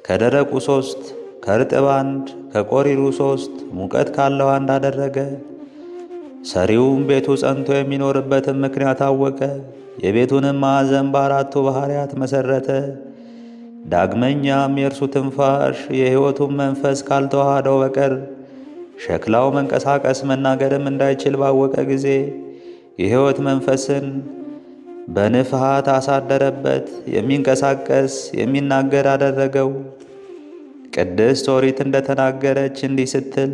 ከደረቁ ሦስት ከእርጥብ አንድ ከቆሪሩ ሦስት ሙቀት ካለው አንድ አደረገ። ሰሪውም ቤቱ ጸንቶ የሚኖርበትን ምክንያት አወቀ። የቤቱንም ማዕዘን በአራቱ ባሕርያት መሠረተ። ዳግመኛም የእርሱ ትንፋሽ የሕይወቱን መንፈስ ካልተዋሃደው በቀር ሸክላው መንቀሳቀስ መናገርም እንዳይችል ባወቀ ጊዜ የሕይወት መንፈስን በንፍሃት አሳደረበት። የሚንቀሳቀስ የሚናገር አደረገው። ቅድስት ኦሪት እንደተናገረች እንዲህ ስትል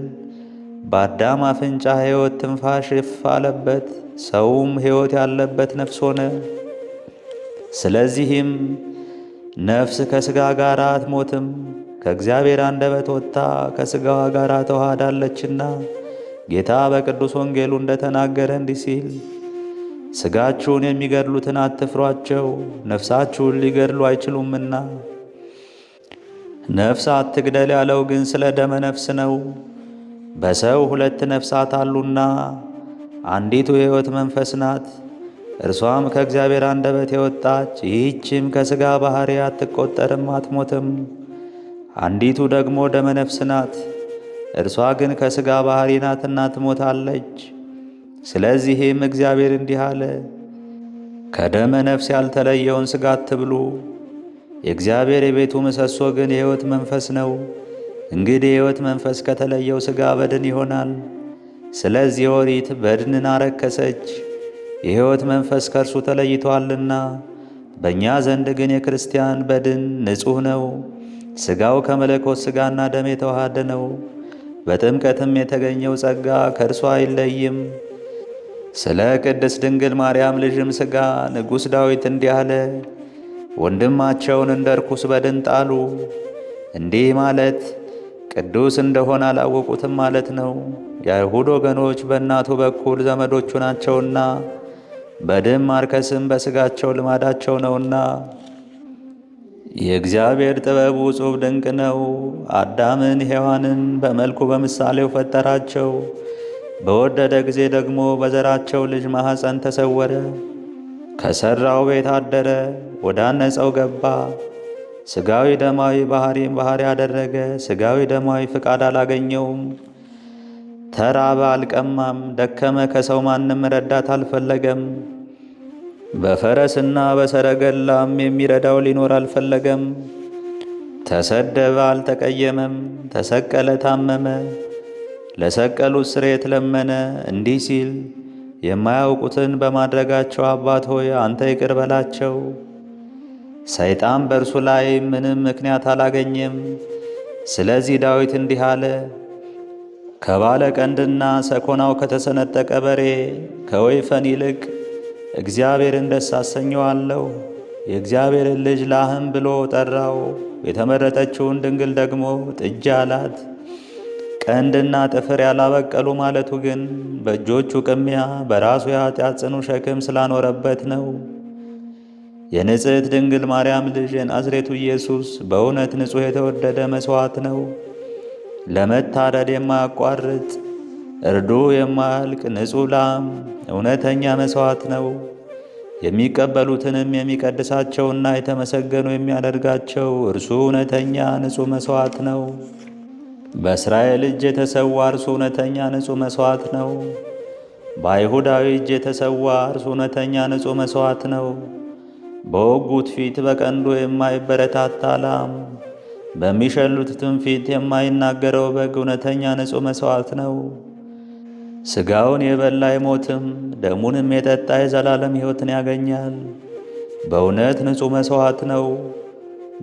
በአዳም አፍንጫ ሕይወት ትንፋሽ እፍ አለበት፣ ሰውም ሕይወት ያለበት ነፍስ ሆነ። ስለዚህም ነፍስ ከሥጋ ጋር አትሞትም፣ ከእግዚአብሔር አንደበት ወጥታ ከሥጋዋ ጋር ተዋህዳለችና። ጌታ በቅዱስ ወንጌሉ እንደተናገረ እንዲህ ሲል ሥጋችሁን የሚገድሉትን አትፍሯቸው፣ ነፍሳችሁን ሊገድሉ አይችሉምና። ነፍስ አትግደል ያለው ግን ስለ ደመ ነፍስ ነው። በሰው ሁለት ነፍሳት አሉና አንዲቱ የሕይወት መንፈስ ናት፣ እርሷም ከእግዚአብሔር አንደበት የወጣች ይህችም ከሥጋ ባሕሪ አትቈጠርም አትሞትም። አንዲቱ ደግሞ ደመ ነፍስ ናት፣ እርሷ ግን ከሥጋ ባሕሪ ናትና ትሞታለች። ስለዚህም እግዚአብሔር እንዲህ አለ፣ ከደመ ነፍስ ያልተለየውን ሥጋ አትብሉ። የእግዚአብሔር የቤቱ ምሰሶ ግን የሕይወት መንፈስ ነው። እንግዲህ የሕይወት መንፈስ ከተለየው ሥጋ በድን ይሆናል። ስለዚህ ኦሪት በድንን አረከሰች፣ የሕይወት መንፈስ ከእርሱ ተለይቶአልና። በእኛ ዘንድ ግን የክርስቲያን በድን ንጹሕ ነው። ሥጋው ከመለኮት ሥጋና ደም የተዋሃደ ነው። በጥምቀትም የተገኘው ጸጋ ከእርሱ አይለይም። ስለ ቅድስት ድንግል ማርያም ልጅም ሥጋ ንጉሥ ዳዊት እንዲህ አለ፣ ወንድማቸውን እንደ ርኩስ በድን ጣሉ። እንዲህ ማለት ቅዱስ እንደሆነ አላወቁትም ማለት ነው። የአይሁድ ወገኖች በእናቱ በኩል ዘመዶቹ ናቸውና በድን ማርከስም በሥጋቸው ልማዳቸው ነውና። የእግዚአብሔር ጥበቡ ዕጹብ ድንቅ ነው። አዳምን ሔዋንን በመልኩ በምሳሌው ፈጠራቸው። በወደደ ጊዜ ደግሞ በዘራቸው ልጅ ማኅፀን ተሰወረ። ከሠራው ቤት አደረ፣ ወደ አነጸው ገባ። ሥጋዊ ደማዊ ባሕሪም ባሕሪ አደረገ። ሥጋዊ ደማዊ ፍቃድ አላገኘውም። ተራበ፣ አልቀማም፣ ደከመ፣ ከሰው ማንም ረዳት አልፈለገም። በፈረስና በሰረገላም የሚረዳው ሊኖር አልፈለገም። ተሰደበ፣ አልተቀየመም። ተሰቀለ፣ ታመመ፣ ለሰቀሉት ስርየት ለመነ፣ እንዲህ ሲል የማያውቁትን በማድረጋቸው አባት ሆይ አንተ ይቅር በላቸው። ሰይጣን በእርሱ ላይ ምንም ምክንያት አላገኘም። ስለዚህ ዳዊት እንዲህ አለ፣ ከባለ ቀንድና ሰኮናው ከተሰነጠቀ በሬ ከወይፈን ይልቅ እግዚአብሔርን ደስ አሰኘዋለሁ። የእግዚአብሔርን ልጅ ላህም ብሎ ጠራው። የተመረጠችውን ድንግል ደግሞ ጥጃ አላት። ቀንድና ጥፍር ያላበቀሉ ማለቱ ግን በእጆቹ ቅሚያ በራሱ የኃጢአት ጽኑ ሸክም ስላኖረበት ነው። የንጽሕት ድንግል ማርያም ልጅ የናዝሬቱ ኢየሱስ በእውነት ንጹሕ የተወደደ መሥዋዕት ነው። ለመታረድ የማያቋርጥ እርዱ የማያልቅ ንጹሕ ላም እውነተኛ መሥዋዕት ነው። የሚቀበሉትንም የሚቀድሳቸውና የተመሰገኑ የሚያደርጋቸው እርሱ እውነተኛ ንጹሕ መሥዋዕት ነው። በእስራኤል እጅ የተሰዋ እርሱ እውነተኛ ንጹሕ መሥዋዕት ነው። በአይሁዳዊ እጅ የተሰዋ እርሱ እውነተኛ ንጹሕ መሥዋዕት ነው። በወጉት ፊት በቀንዱ የማይበረታታ ላም፣ በሚሸሉትም ፊት የማይናገረው በግ እውነተኛ ንጹሕ መሥዋዕት ነው። ሥጋውን የበላ አይሞትም፣ ደሙንም የጠጣ የዘላለም ሕይወትን ያገኛል። በእውነት ንጹሕ መሥዋዕት ነው።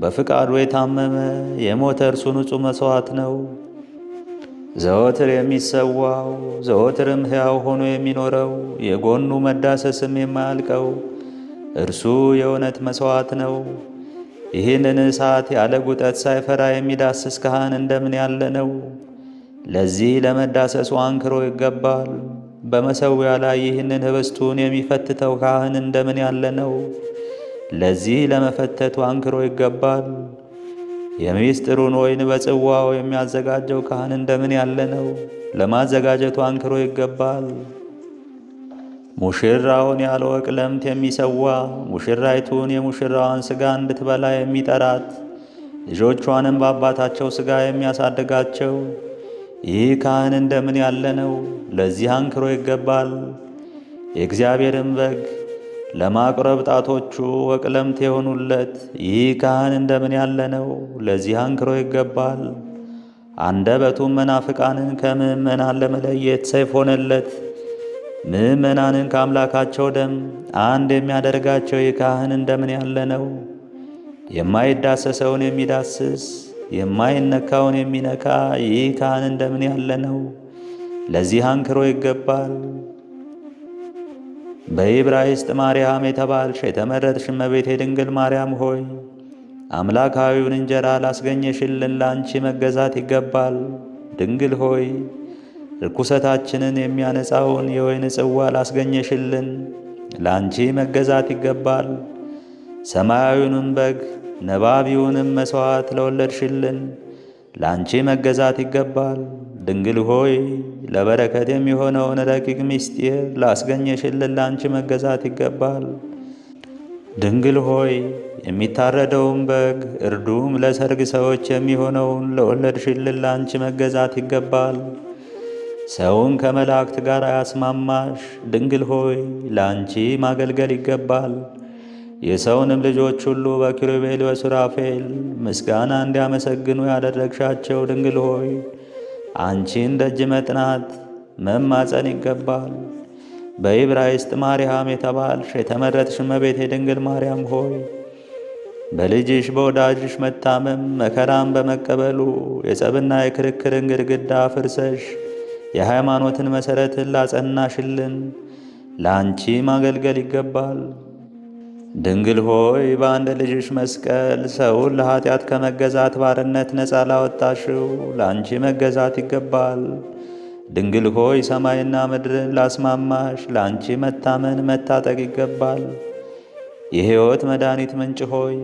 በፍቃዱ የታመመ የሞተ እርሱ ንጹሕ መሥዋዕት ነው። ዘወትር የሚሰዋው ዘወትርም ሕያው ሆኖ የሚኖረው የጎኑ መዳሰስም የማያልቀው እርሱ የእውነት መሥዋዕት ነው። ይህንን እሳት ያለ ጉጠት ሳይፈራ የሚዳስስ ካህን እንደምን ያለ ነው! ለዚህ ለመዳሰሱ አንክሮ ይገባል። በመሠዊያ ላይ ይህንን ኅብስቱን የሚፈትተው ካህን እንደምን ያለ ነው! ለዚህ ለመፈተቱ አንክሮ ይገባል። የምስጢሩን ወይን በጽዋው የሚያዘጋጀው ካህን እንደምን ያለ ነው! ለማዘጋጀቱ አንክሮ ይገባል። ሙሽራውን ያለ ወቅለምት የሚሰዋ ሙሽራይቱን የሙሽራዋን ሥጋ እንድትበላ የሚጠራት ልጆቿንም በአባታቸው ሥጋ የሚያሳድጋቸው ይህ ካህን እንደምን ያለ ነው! ለዚህ አንክሮ ይገባል። የእግዚአብሔርን በግ ለማቁረብ ጣቶቹ ወቅለምት የሆኑለት ይህ ካህን እንደምን ያለ ነው! ለዚህ አንክሮ ይገባል። አንደበቱም መናፍቃንን ከምዕመናን ለመለየት ሰይፍ ሆነለት። ምዕመናንን ከአምላካቸው ደም አንድ የሚያደርጋቸው ይህ ካህን እንደምን ያለ ነው! የማይዳሰሰውን የሚዳስስ የማይነካውን የሚነካ ይህ ካህን እንደምን ያለ ነው! ለዚህ አንክሮ ይገባል። በዕብራይስጥ ማርያም የተባልሽ የተመረጥሽ እመቤቴ ድንግል ማርያም ሆይ አምላካዊውን እንጀራ ላስገኘሽልን ለአንቺ መገዛት ይገባል። ድንግል ሆይ ርኩሰታችንን የሚያነጻውን የወይን ጽዋ ላስገኘሽልን ለአንቺ መገዛት ይገባል። ሰማያዊውንም በግ ነባቢውንም መሥዋዕት ለወለድሽልን ለአንቺ መገዛት ይገባል። ድንግል ሆይ ለበረከት የሚሆነውን ረቂቅ ምስጢር ላስገኘሽልን ለአንቺ መገዛት ይገባል። ድንግል ሆይ የሚታረደውን በግ እርዱም ለሰርግ ሰዎች የሚሆነውን ለወለድሽልን ለአንቺ መገዛት ይገባል። ሰውን ከመላእክት ጋር ያስማማሽ ድንግል ሆይ ለአንቺ ማገልገል ይገባል። የሰውንም ልጆች ሁሉ በኪሩቤል በሱራፌል ምስጋና እንዲያመሰግኑ ያደረግሻቸው ድንግል ሆይ አንቺን ደጅ መጥናት መማፀን ይገባል። በዕብራይስጥ ማርያም የተባልሽ የተመረጥሽ እመቤቴ ድንግል ማርያም ሆይ በልጅሽ በወዳጅሽ መታመም መከራም በመቀበሉ የጸብና የክርክርን ግድግዳ ፍርሰሽ የሃይማኖትን መሠረትን ላጸናሽልን ለአንቺ ማገልገል ይገባል። ድንግል ሆይ በአንድ ልጅሽ መስቀል ሰውን ለኀጢአት ከመገዛት ባርነት ነፃ ላወጣሽው ለአንቺ መገዛት ይገባል። ድንግል ሆይ ሰማይና ምድርን ላስማማሽ ለአንቺ መታመን መታጠቅ ይገባል። የሕይወት መድኃኒት ምንጭ ሆይ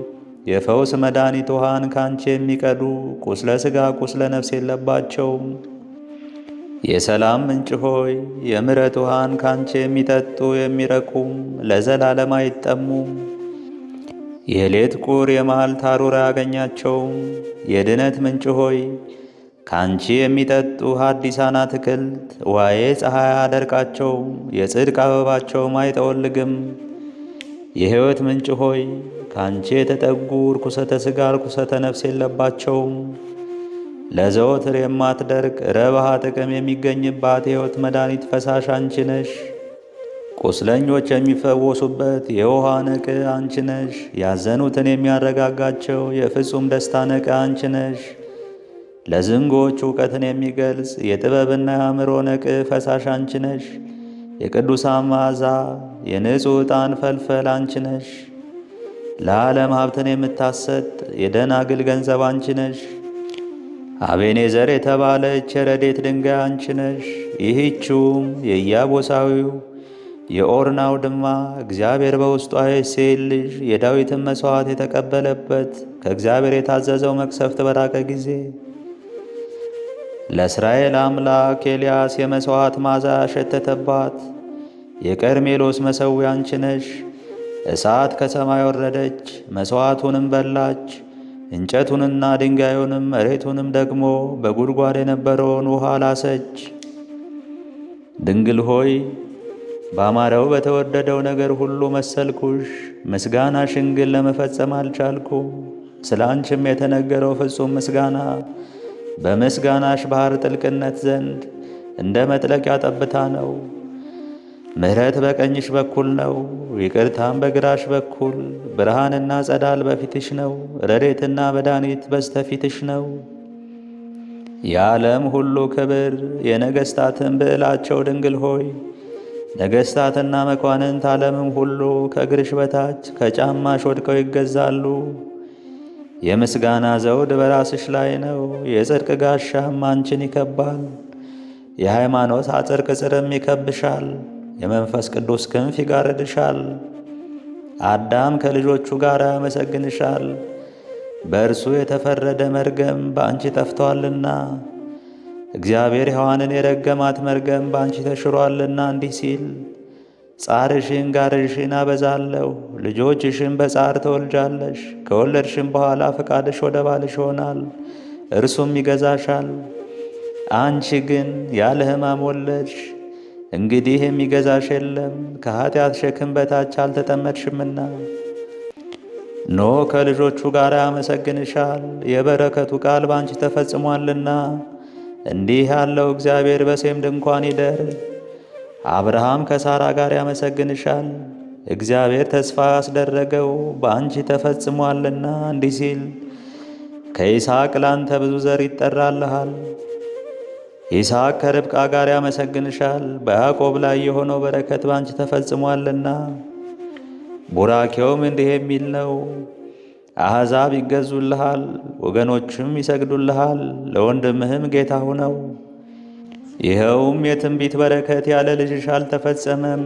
የፈውስ መድኃኒት ውሃን ካንቺ የሚቀዱ ቁስለ ሥጋ ቁስለ ነፍስ የለባቸውም። የሰላም ምንጭ ሆይ የምሕረት ውሃን ካንቺ የሚጠጡ የሚረኩም ለዘላለም አይጠሙም። የሌት ቁር የመዓልት ሐሩር አያገኛቸውም። የድነት ምንጭ ሆይ ካንቺ የሚጠጡ ሐዲሳን አትክልት ዋዬ ፀሐይ አያደርቃቸውም፣ የጽድቅ አበባቸውም አይጠወልግም። የሕይወት ምንጭ ሆይ ካንቺ የተጠጉ ርኩሰተ ሥጋ ርኩሰተ ነፍስ የለባቸውም። ለዘወትር የማትደርቅ ረብሃ ጥቅም የሚገኝባት የሕይወት መድኃኒት ፈሳሽ አንቺ ነሽ። ቁስለኞች የሚፈወሱበት የውሃ ነቅ አንቺ ነሽ። ያዘኑትን የሚያረጋጋቸው የፍጹም ደስታ ነቅ አንቺ ነሽ። ለዝንጎች ዕውቀትን የሚገልጽ የጥበብና የአእምሮ ነቅ ፈሳሽ አንቺ ነሽ። የቅዱሳን መዓዛ የንጹሕ ዕጣን ፈልፈል አንቺ ነሽ። ለዓለም ሀብትን የምታሰጥ የደናግል ገንዘብ አንቺ ነሽ። አቤኔዘር የተባለች የረዴት ድንጋይ አንቺ ነሽ። ይህችውም የኢያቡሳዊው የኦርና አውድማ እግዚአብሔር በውስጧ የእሴይን ልጅ የዳዊትን መሥዋዕት የተቀበለበት ከእግዚአብሔር የታዘዘው መቅሰፍት በራቀ ጊዜ ለእስራኤል አምላክ ኤልያስ የመሥዋዕት መዓዛ ያሸተተባት የቀርሜሎስ መሠዊያ አንቺ ነሽ። እሳት ከሰማይ ወረደች፣ መሥዋዕቱንም በላች። እንጨቱንና ድንጋዩንም መሬቱንም ደግሞ በጉድጓድ የነበረውን ውሃ ላሰች። ድንግል ሆይ ባማረው በተወደደው ነገር ሁሉ መሰልኩሽ። ምስጋናሽን ግን ለመፈጸም አልቻልኩም። ስለ አንቺም የተነገረው ፍጹም ምስጋና በምስጋናሽ ባሕር ጥልቅነት ዘንድ እንደ መጥለቂያ ጠብታ ነው። ምሕረት በቀኝሽ በኩል ነው፣ ይቅርታም በግራሽ በኩል። ብርሃንና ጸዳል በፊትሽ ነው፣ ረድኤትና መድኃኒት በስተፊትሽ ነው። የዓለም ሁሉ ክብር የነገሥታትን ብዕላቸው ድንግል ሆይ ነገሥታትና መኳንንት ዓለምም ሁሉ ከእግርሽ በታች ከጫማሽ ወድቀው ይገዛሉ። የምስጋና ዘውድ በራስሽ ላይ ነው፣ የጽድቅ ጋሻም አንቺን ይከባል። የሃይማኖት አጥር ቅጽርም ይከብሻል፣ የመንፈስ ቅዱስ ክንፍ ይጋርድሻል። አዳም ከልጆቹ ጋር ያመሰግንሻል፣ በእርሱ የተፈረደ መርገም በአንቺ ጠፍቶአልና። እግዚአብሔር ሔዋንን የረገማት መርገም በአንቺ ተሽሮአልና እንዲህ ሲል ጻርሽን ጋርሽን አበዛለሁ፣ ልጆችሽን በጻር ትወልጃለሽ። ከወለድሽም በኋላ ፈቃድሽ ወደ ባልሽ ይሆናል፣ እርሱም ይገዛሻል። አንቺ ግን ያለ ሕማም ወለድሽ፣ እንግዲህ የሚገዛሽ የለም፣ ከኃጢአት ሸክም በታች አልተጠመድሽምና። ኖህ ከልጆቹ ጋር ያመሰግንሻል፣ የበረከቱ ቃል ባንቺ ተፈጽሟልና። እንዲህ ያለው እግዚአብሔር በሴም ድንኳን ይደር። አብርሃም ከሳራ ጋር ያመሰግንሻል፣ እግዚአብሔር ተስፋ ያስደረገው በአንቺ ተፈጽሟልና። እንዲህ ሲል ከይስሐቅ ላንተ ብዙ ዘር ይጠራልሃል። ይስሐቅ ከርብቃ ጋር ያመሰግንሻል፣ በያዕቆብ ላይ የሆነው በረከት ባንቺ ተፈጽሟልና። ቡራኬውም እንዲህ የሚል ነው፣ አሕዛብ ይገዙልሃል፣ ወገኖችም ይሰግዱልሃል፣ ለወንድምህም ጌታ ሁነው። ይኸውም የትንቢት በረከት ያለ ልጅሽ አልተፈጸመም።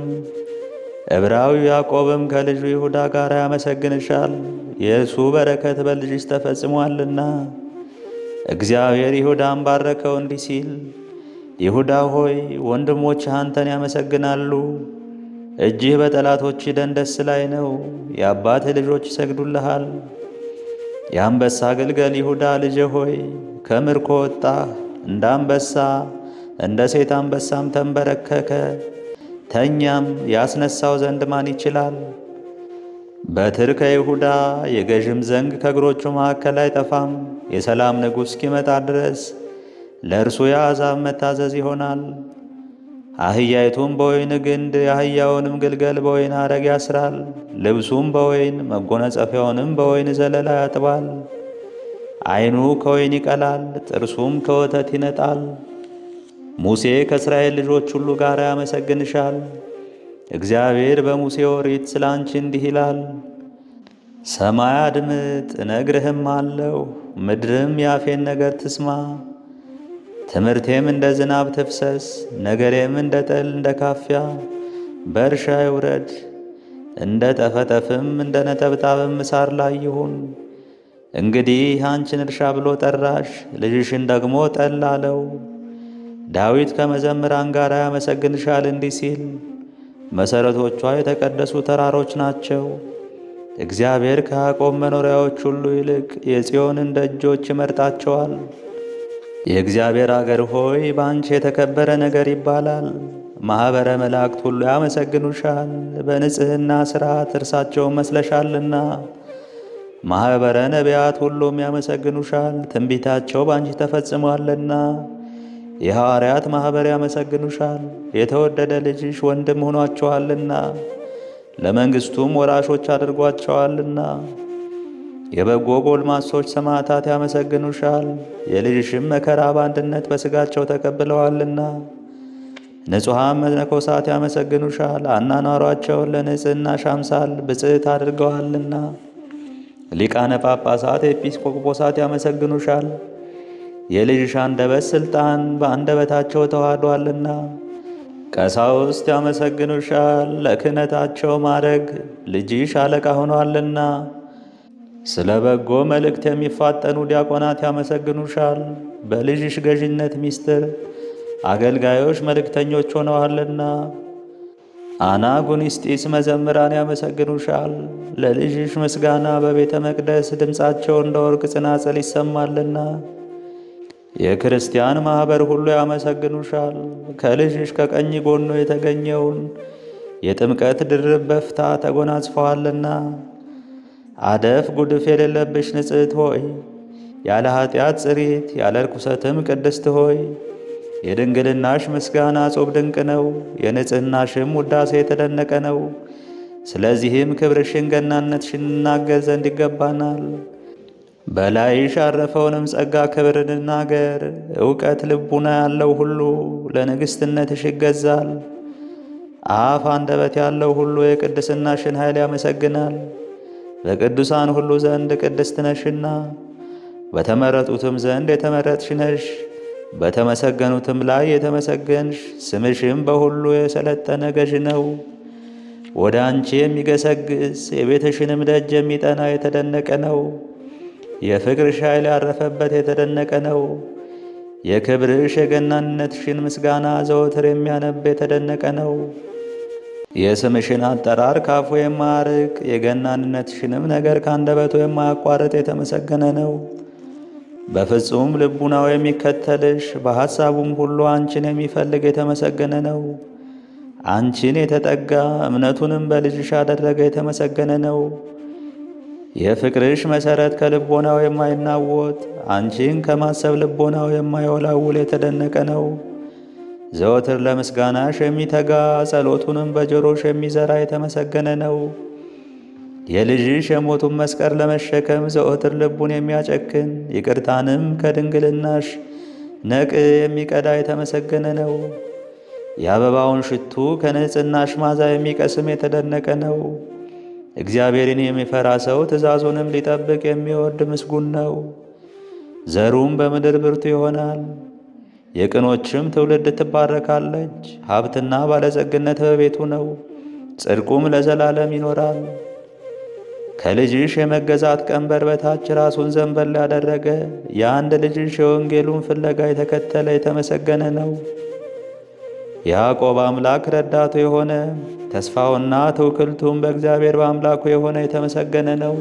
ዕብራዊው ያዕቆብም ከልጁ ይሁዳ ጋር ያመሰግንሻል፣ የእርሱ በረከት በልጅሽ ተፈጽሟልና። እግዚአብሔር ይሁዳን ባረከው እንዲህ ሲል ይሁዳ ሆይ ወንድሞችህ አንተን ያመሰግናሉ። እጅህ በጠላቶች ደም ደስ ላይ ነው፣ የአባትህ ልጆች ይሰግዱልሃል። የአንበሳ ግልገል ይሁዳ ልጄ ሆይ ከምርኮ ወጣህ፣ እንደ አንበሳ እንደ ሴት አንበሳም ተንበረከከ። ተኛም ያስነሳው ዘንድ ማን ይችላል? በትር ከይሁዳ የገዥም ዘንግ ከእግሮቹ መካከል አይጠፋም። የሰላም ንጉሥ እስኪመጣ ድረስ ለእርሱ የአሕዛብ መታዘዝ ይሆናል። አህያይቱም በወይን ግንድ የአህያውንም ግልገል በወይን ሐረግ ያስራል። ልብሱም በወይን መጎናጸፊያውንም በወይን ዘለላ ያጥባል። ዓይኑ ከወይን ይቀላል፣ ጥርሱም ከወተት ይነጣል። ሙሴ ከእስራኤል ልጆች ሁሉ ጋር ያመሰግንሻል። እግዚአብሔር በሙሴ ኦሪት ስለ አንቺ እንዲህ ይላል፣ ሰማይ አድምጥ እነግርህም አለው፣ ምድርም የአፌን ነገር ትስማ። ትምህርቴም እንደ ዝናብ ትፍሰስ፣ ነገሬም እንደ ጠል እንደ ካፊያ በእርሻ ይውረድ። እንደ ጠፈጠፍም እንደ ነጠብጣብም ምሳር ላይ ይሁን። እንግዲህ አንቺን እርሻ ብሎ ጠራሽ፣ ልጅሽን ደግሞ ጠል አለው። ዳዊት ከመዘምራን ጋር ያመሰግንሻል እንዲህ ሲል መሠረቶቿ የተቀደሱ ተራሮች ናቸው። እግዚአብሔር ከያዕቆብ መኖሪያዎች ሁሉ ይልቅ የጽዮንን ደጆች ይመርጣቸዋል። የእግዚአብሔር አገር ሆይ በአንቺ የተከበረ ነገር ይባላል። ማኅበረ መላእክት ሁሉ ያመሰግኑሻል፣ በንጽሕና ሥርዓት እርሳቸውን መስለሻልና። ማኅበረ ነቢያት ሁሉም ያመሰግኑሻል፣ ትንቢታቸው በአንቺ ተፈጽሟልና። የሐዋርያት ማኅበር ያመሰግኑሻል፣ የተወደደ ልጅሽ ወንድም ሆኗቸዋልና፣ ለመንግሥቱም ወራሾች አድርጓቸዋልና። የበጎ ጎልማሶች ሰማዕታት ያመሰግኑሻል፣ የልጅሽም መከራ በአንድነት በሥጋቸው ተቀብለዋልና። ንጹሐን መነኮሳት ያመሰግኑሻል፣ አናኗሯቸውን ለንጽሕናሽ አምሳል ብፅዕት አድርገዋልና። ሊቃነ ጳጳሳት ኤጲስቆጶሳት ያመሰግኑሻል፣ የልጅሽ አንደበት ሥልጣን በአንደበታቸው ተዋህዷልና። ቀሳውስት ያመሰግኑሻል፣ ለክህነታቸው ማዕረግ ልጅሽ አለቃ ሆኗልና። ስለ በጎ መልእክት የሚፋጠኑ ዲያቆናት ያመሰግኑሻል፣ በልጅሽ ገዥነት ሚስጥር አገልጋዮች መልእክተኞች ሆነዋልና። አናጉንስጢስ መዘምራን ያመሰግኑሻል፣ ለልጅሽ ምስጋና በቤተ መቅደስ ድምፃቸው እንደ ወርቅ ጽናጽል ይሰማልና። የክርስቲያን ማኅበር ሁሉ ያመሰግኑሻል፣ ከልጅሽ ከቀኝ ጎኑ የተገኘውን የጥምቀት ድርብ በፍታ ተጎናጽፈዋልና። አደፍ ጉድፍ የሌለብሽ ንጽሕት ሆይ፣ ያለ ኀጢአት ጽሪት ያለ ርኩሰትም ቅድስት ሆይ፣ የድንግልናሽ ምስጋና ጾብ ድንቅ ነው፣ የንጽሕናሽም ውዳሴ የተደነቀ ነው። ስለዚህም ክብርሽን ገናነትሽን እናገር ዘንድ ይገባናል። በላይሽ ያረፈውንም ጸጋ ክብር እንናገር። ዕውቀት ልቡና ያለው ሁሉ ለንግሥትነትሽ ይገዛል። አፍ አንደበት ያለው ሁሉ የቅድስናሽን ኃይል ያመሰግናል። በቅዱሳን ሁሉ ዘንድ ቅድስት ነሽና፣ በተመረጡትም ዘንድ የተመረጥሽ ነሽ። በተመሰገኑትም ላይ የተመሰገንሽ፣ ስምሽም በሁሉ የሰለጠነ ገዥ ነው። ወደ አንቺ የሚገሰግስ የቤትሽንም ደጅ የሚጠና የተደነቀ ነው። የፍቅርሽ ኃይል ያረፈበት የተደነቀ ነው። የክብርሽ የገናንነትሽን ምስጋና ዘወትር የሚያነብ የተደነቀ ነው። የስምሽን አጠራር ካፉ የማያርቅ የገናንነትሽንም ነገር ካንደበቱ የማያቋርጥ የተመሰገነ ነው። በፍጹም ልቡናው የሚከተልሽ በሐሳቡም ሁሉ አንቺን የሚፈልግ የተመሰገነ ነው። አንቺን የተጠጋ እምነቱንም በልጅሽ አደረገ የተመሰገነ ነው። የፍቅርሽ መሠረት ከልቦናው የማይናወጥ አንቺን ከማሰብ ልቦናው የማይወላውል የተደነቀ ነው። ዘወትር ለምስጋናሽ የሚተጋ ጸሎቱንም በጆሮሽ የሚዘራ የተመሰገነ ነው። የልጅሽ የሞቱን መስቀል ለመሸከም ዘወትር ልቡን የሚያጨክን ይቅርታንም ከድንግልናሽ ነቅ የሚቀዳ የተመሰገነ ነው። የአበባውን ሽቱ ከንጽሕናሽ ማዛ የሚቀስም የተደነቀ ነው። እግዚአብሔርን የሚፈራ ሰው ትእዛዙንም ሊጠብቅ የሚወድ ምስጉን ነው። ዘሩም በምድር ብርቱ ይሆናል፣ የቅኖችም ትውልድ ትባረካለች። ሀብትና ባለጸግነት በቤቱ ነው፣ ጽድቁም ለዘላለም ይኖራል። ከልጅሽ የመገዛት ቀንበር በታች ራሱን ዘንበል ያደረገ የአንድ ልጅሽ የወንጌሉን ፍለጋ የተከተለ የተመሰገነ ነው። የያዕቆብ አምላክ ረዳቱ የሆነ ተስፋውና ትውክልቱም በእግዚአብሔር በአምላኩ የሆነ የተመሰገነ ነው።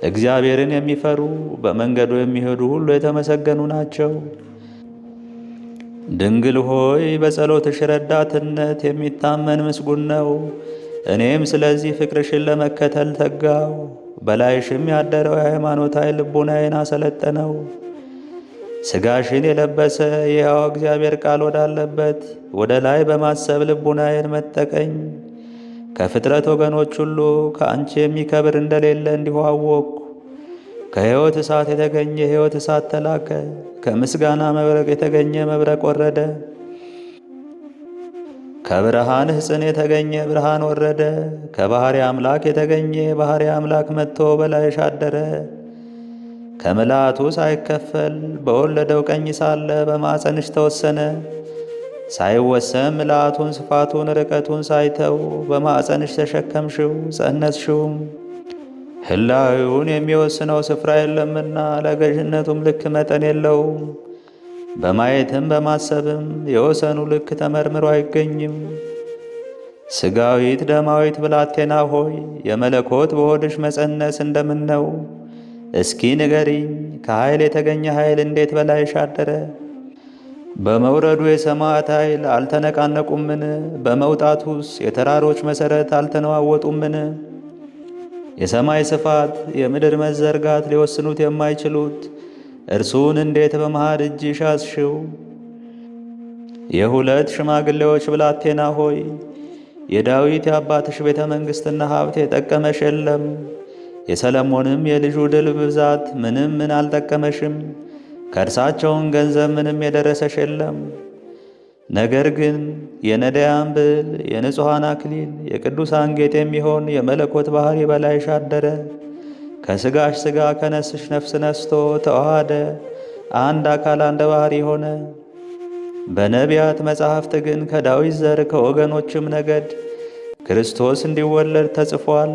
እግዚአብሔርን የሚፈሩ በመንገዱ የሚሄዱ ሁሉ የተመሰገኑ ናቸው። ድንግል ሆይ በጸሎትሽ ረዳትነት የሚታመን ምስጉን ነው። እኔም ስለዚህ ፍቅርሽን ለመከተል ተጋው። በላይሽም ያደረው የሃይማኖት ኃይል ልቡናዬን አሰለጠነው። ሥጋሽን የለበሰ የሕያው እግዚአብሔር ቃል ወዳለበት ወደ ላይ በማሰብ ልቡናዬን መጠቀኝ። ከፍጥረት ወገኖች ሁሉ ከአንቺ የሚከብር እንደሌለ እንዲሁ አወቅሁ። ከሕይወት እሳት የተገኘ ሕይወት እሳት ተላከ። ከምስጋና መብረቅ የተገኘ መብረቅ ወረደ። ከብርሃን ሕፅን የተገኘ ብርሃን ወረደ። ከባሕርይ አምላክ የተገኘ ባሕርይ አምላክ መጥቶ በላይሽ አደረ። ከምልአቱ ሳይከፈል በወለደው ቀኝ ሳለ በማፀንሽ ተወሰነ። ሳይወሰን ምልአቱን ስፋቱን ርቀቱን ሳይተው በማፀንሽ ተሸከምሽው ጸነስሽውም። ሕላዌውን የሚወስነው ስፍራ የለምና ለገዥነቱም ልክ መጠን የለውም። በማየትም በማሰብም የወሰኑ ልክ ተመርምሮ አይገኝም። ሥጋዊት ደማዊት ብላቴና ሆይ የመለኮት በሆድሽ መጸነስ እንደምን ነው? እስኪ ንገሪኝ። ከኃይል የተገኘ ኃይል እንዴት በላይሽ አደረ? በመውረዱ የሰማያት ኃይል አልተነቃነቁምን? በመውጣቱስ የተራሮች መሠረት አልተነዋወጡምን? የሰማይ ስፋት የምድር መዘርጋት ሊወስኑት የማይችሉት እርሱን እንዴት በመሃል እጅሽ ያዝሽው? የሁለት ሽማግሌዎች ብላቴና ሆይ የዳዊት የአባትሽ ቤተ መንግሥትና ሀብት የጠቀመሽ የለም። የሰለሞንም የልጁ ድል ብዛት ምንም ምን አልጠቀመሽም። ከእርሳቸውን ገንዘብ ምንም የደረሰሽ የለም። ነገር ግን የነዳያን ብል፣ የንጹሐን አክሊል፣ የቅዱሳን ጌጥ የሚሆን የመለኮት ባሕሪ በላይሽ አደረ። ከሥጋሽ ሥጋ ከነፍስሽ ነፍስ ነስቶ ተዋሃደ፣ አንድ አካል አንድ ባሕሪ ሆነ። በነቢያት መጻሕፍት ግን ከዳዊት ዘር ከወገኖችም ነገድ ክርስቶስ እንዲወለድ ተጽፏል።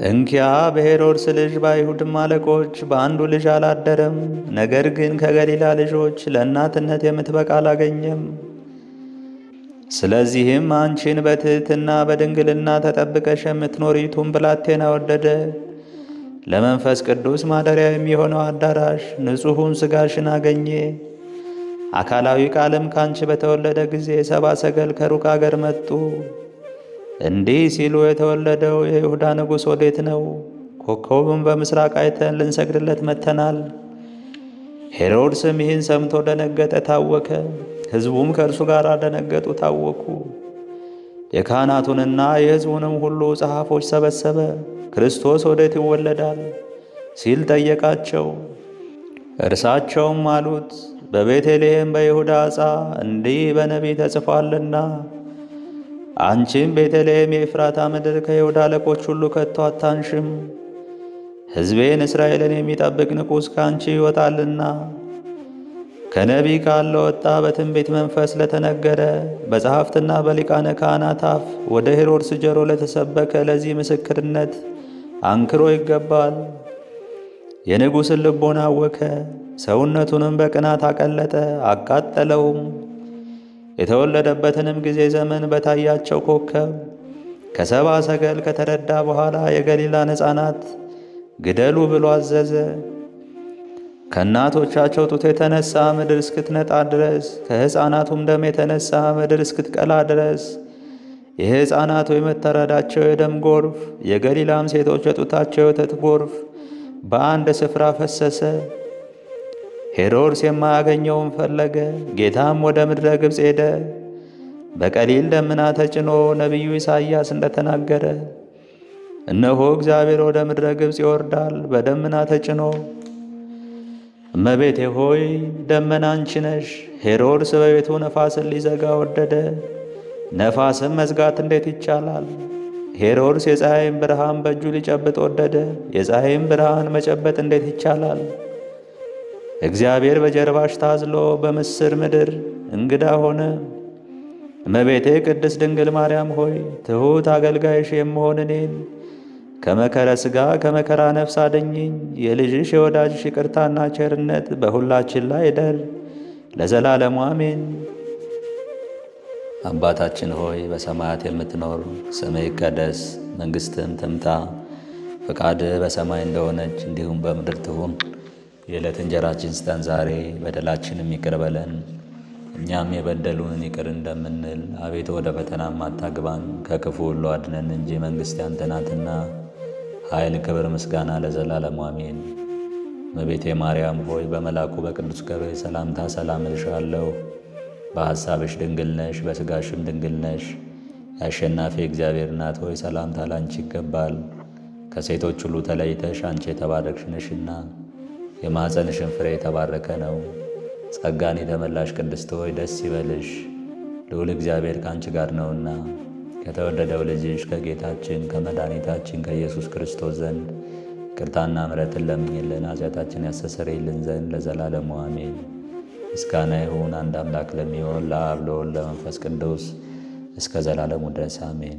እንኪያ በሄሮድስ ልጅ በአይሁድም አለቆች በአንዱ ልጅ አላደረም። ነገር ግን ከገሊላ ልጆች ለእናትነት የምትበቃ አላገኘም። ስለዚህም አንቺን በትሕትና በድንግልና ተጠብቀሽ የምትኖሪቱን ብላቴና ወደደ። ለመንፈስ ቅዱስ ማደሪያ የሚሆነው አዳራሽ ንጹሑን ሥጋሽን አገኘ። አካላዊ ቃልም ካንቺ በተወለደ ጊዜ ሰብአ ሰገል ከሩቅ አገር መጡ። እንዲህ ሲሉ የተወለደው የይሁዳ ንጉሥ ወዴት ነው? ኮከቡን በምሥራቅ አይተን ልንሰግድለት መጥተናል። ሄሮድስም ይህን ሰምቶ ደነገጠ፣ ታወከ። ሕዝቡም ከእርሱ ጋር ደነገጡ፣ ታወኩ። የካህናቱንና የሕዝቡንም ሁሉ ጸሐፎች ሰበሰበ። ክርስቶስ ወዴት ይወለዳል ሲል ጠየቃቸው። እርሳቸውም አሉት፣ በቤተልሔም በይሁዳ ዕፃ እንዲህ በነቢይ ተጽፏልና፣ አንቺም ቤተልሔም የኤፍራታ ምድር ከይሁዳ አለቆች ሁሉ ከቶ አታንሽም፣ ሕዝቤን እስራኤልን የሚጠብቅ ንጉሥ ከአንቺ ይወጣልና። ከነቢይ ቃል ለወጣ በትንቢት መንፈስ ለተነገረ በጸሐፍትና በሊቃነ ካህናት አፍ ወደ ሄሮድስ ጆሮ ለተሰበከ ለዚህ ምስክርነት አንክሮ ይገባል። የንጉሥን ልቦና አወከ፣ ሰውነቱንም በቅናት አቀለጠ፣ አቃጠለውም። የተወለደበትንም ጊዜ ዘመን በታያቸው ኮከብ ከሰብአ ሰገል ከተረዳ በኋላ የገሊላን ሕፃናት ግደሉ ብሎ አዘዘ። ከእናቶቻቸው ጡት የተነሣ ምድር እስክትነጣ ድረስ፣ ከሕፃናቱም ደም የተነሣ ምድር እስክትቀላ ድረስ የሕፃናቱ የመታረዳቸው የደም ጎርፍ፣ የገሊላም ሴቶች የጡታቸው የወተት ጎርፍ በአንድ ስፍራ ፈሰሰ። ሄሮድስ የማያገኘውን ፈለገ። ጌታም ወደ ምድረ ግብፅ ሄደ። በቀሊል ደመና ተጭኖ ነቢዩ ኢሳይያስ እንደተናገረ እነሆ እግዚአብሔር ወደ ምድረ ግብፅ ይወርዳል በደመና ተጭኖ። እመቤቴ ሆይ ደመና አንቺ ነሽ። ሄሮድስ በቤቱ ነፋስን ሊዘጋ ወደደ። ነፋስም መዝጋት እንዴት ይቻላል? ሄሮድስ የፀሐይን ብርሃን በእጁ ሊጨብጥ ወደደ። የፀሐይን ብርሃን መጨበጥ እንዴት ይቻላል? እግዚአብሔር በጀርባሽ ታዝሎ በምስር ምድር እንግዳ ሆነ። እመቤቴ ቅድስት ድንግል ማርያም ሆይ ትሑት አገልጋይሽ የምሆን እኔን ከመከረ ሥጋ ከመከራ ነፍስ አድኝኝ። የልጅሽ የወዳጅሽ ይቅርታና ቸርነት በሁላችን ላይ ይደር ለዘላለሙ አሜን። አባታችን ሆይ በሰማያት የምትኖር፣ ስምህ ይቀደስ፣ መንግሥትህም ትምጣ፣ ፈቃድህ በሰማይ እንደሆነች እንዲሁም በምድር ትሁን። የዕለት እንጀራችን ስጠን ዛሬ፣ በደላችንም ይቅር በለን እኛም የበደሉንን ይቅር እንደምንል። አቤቱ ወደ ፈተናም አታግባን፣ ከክፉ ሁሉ አድነን እንጂ መንግሥት ያንተ ናትና፣ ኃይል፣ ክብር፣ ምስጋና ለዘላለሙ አሜን። እመቤቴ ማርያም ሆይ በመልአኩ በቅዱስ ገብርኤል ሰላምታ ሰላም እልሻለሁ። በሐሳብሽ ድንግል ነሽ፣ በሥጋሽም ድንግል ነሽ። የአሸናፊ እግዚአብሔር እናት ሆይ ሰላምታ ላንቺ ይገባል። ከሴቶች ሁሉ ተለይተሽ አንቺ የተባረክሽ ነሽና የማኅፀንሽን ፍሬ የተባረከ ነው። ጸጋን የተመላሽ ቅድስት ሆይ ደስ ይበልሽ፣ ልዑል እግዚአብሔር ከአንቺ ጋር ነውና ከተወደደው ልጅሽ ከጌታችን ከመድኃኒታችን ከኢየሱስ ክርስቶስ ዘንድ ይቅርታና ምሕረትን ለምኝልን ኃጢአታችን ያስተሰርይልን ዘንድ ለዘላለሙ አሜን። ምስጋና ይሁን አንድ አምላክ ለሚሆን ለአብ ለወልድ ለመንፈስ ቅዱስ እስከ ዘላለሙ ድረስ አሜን።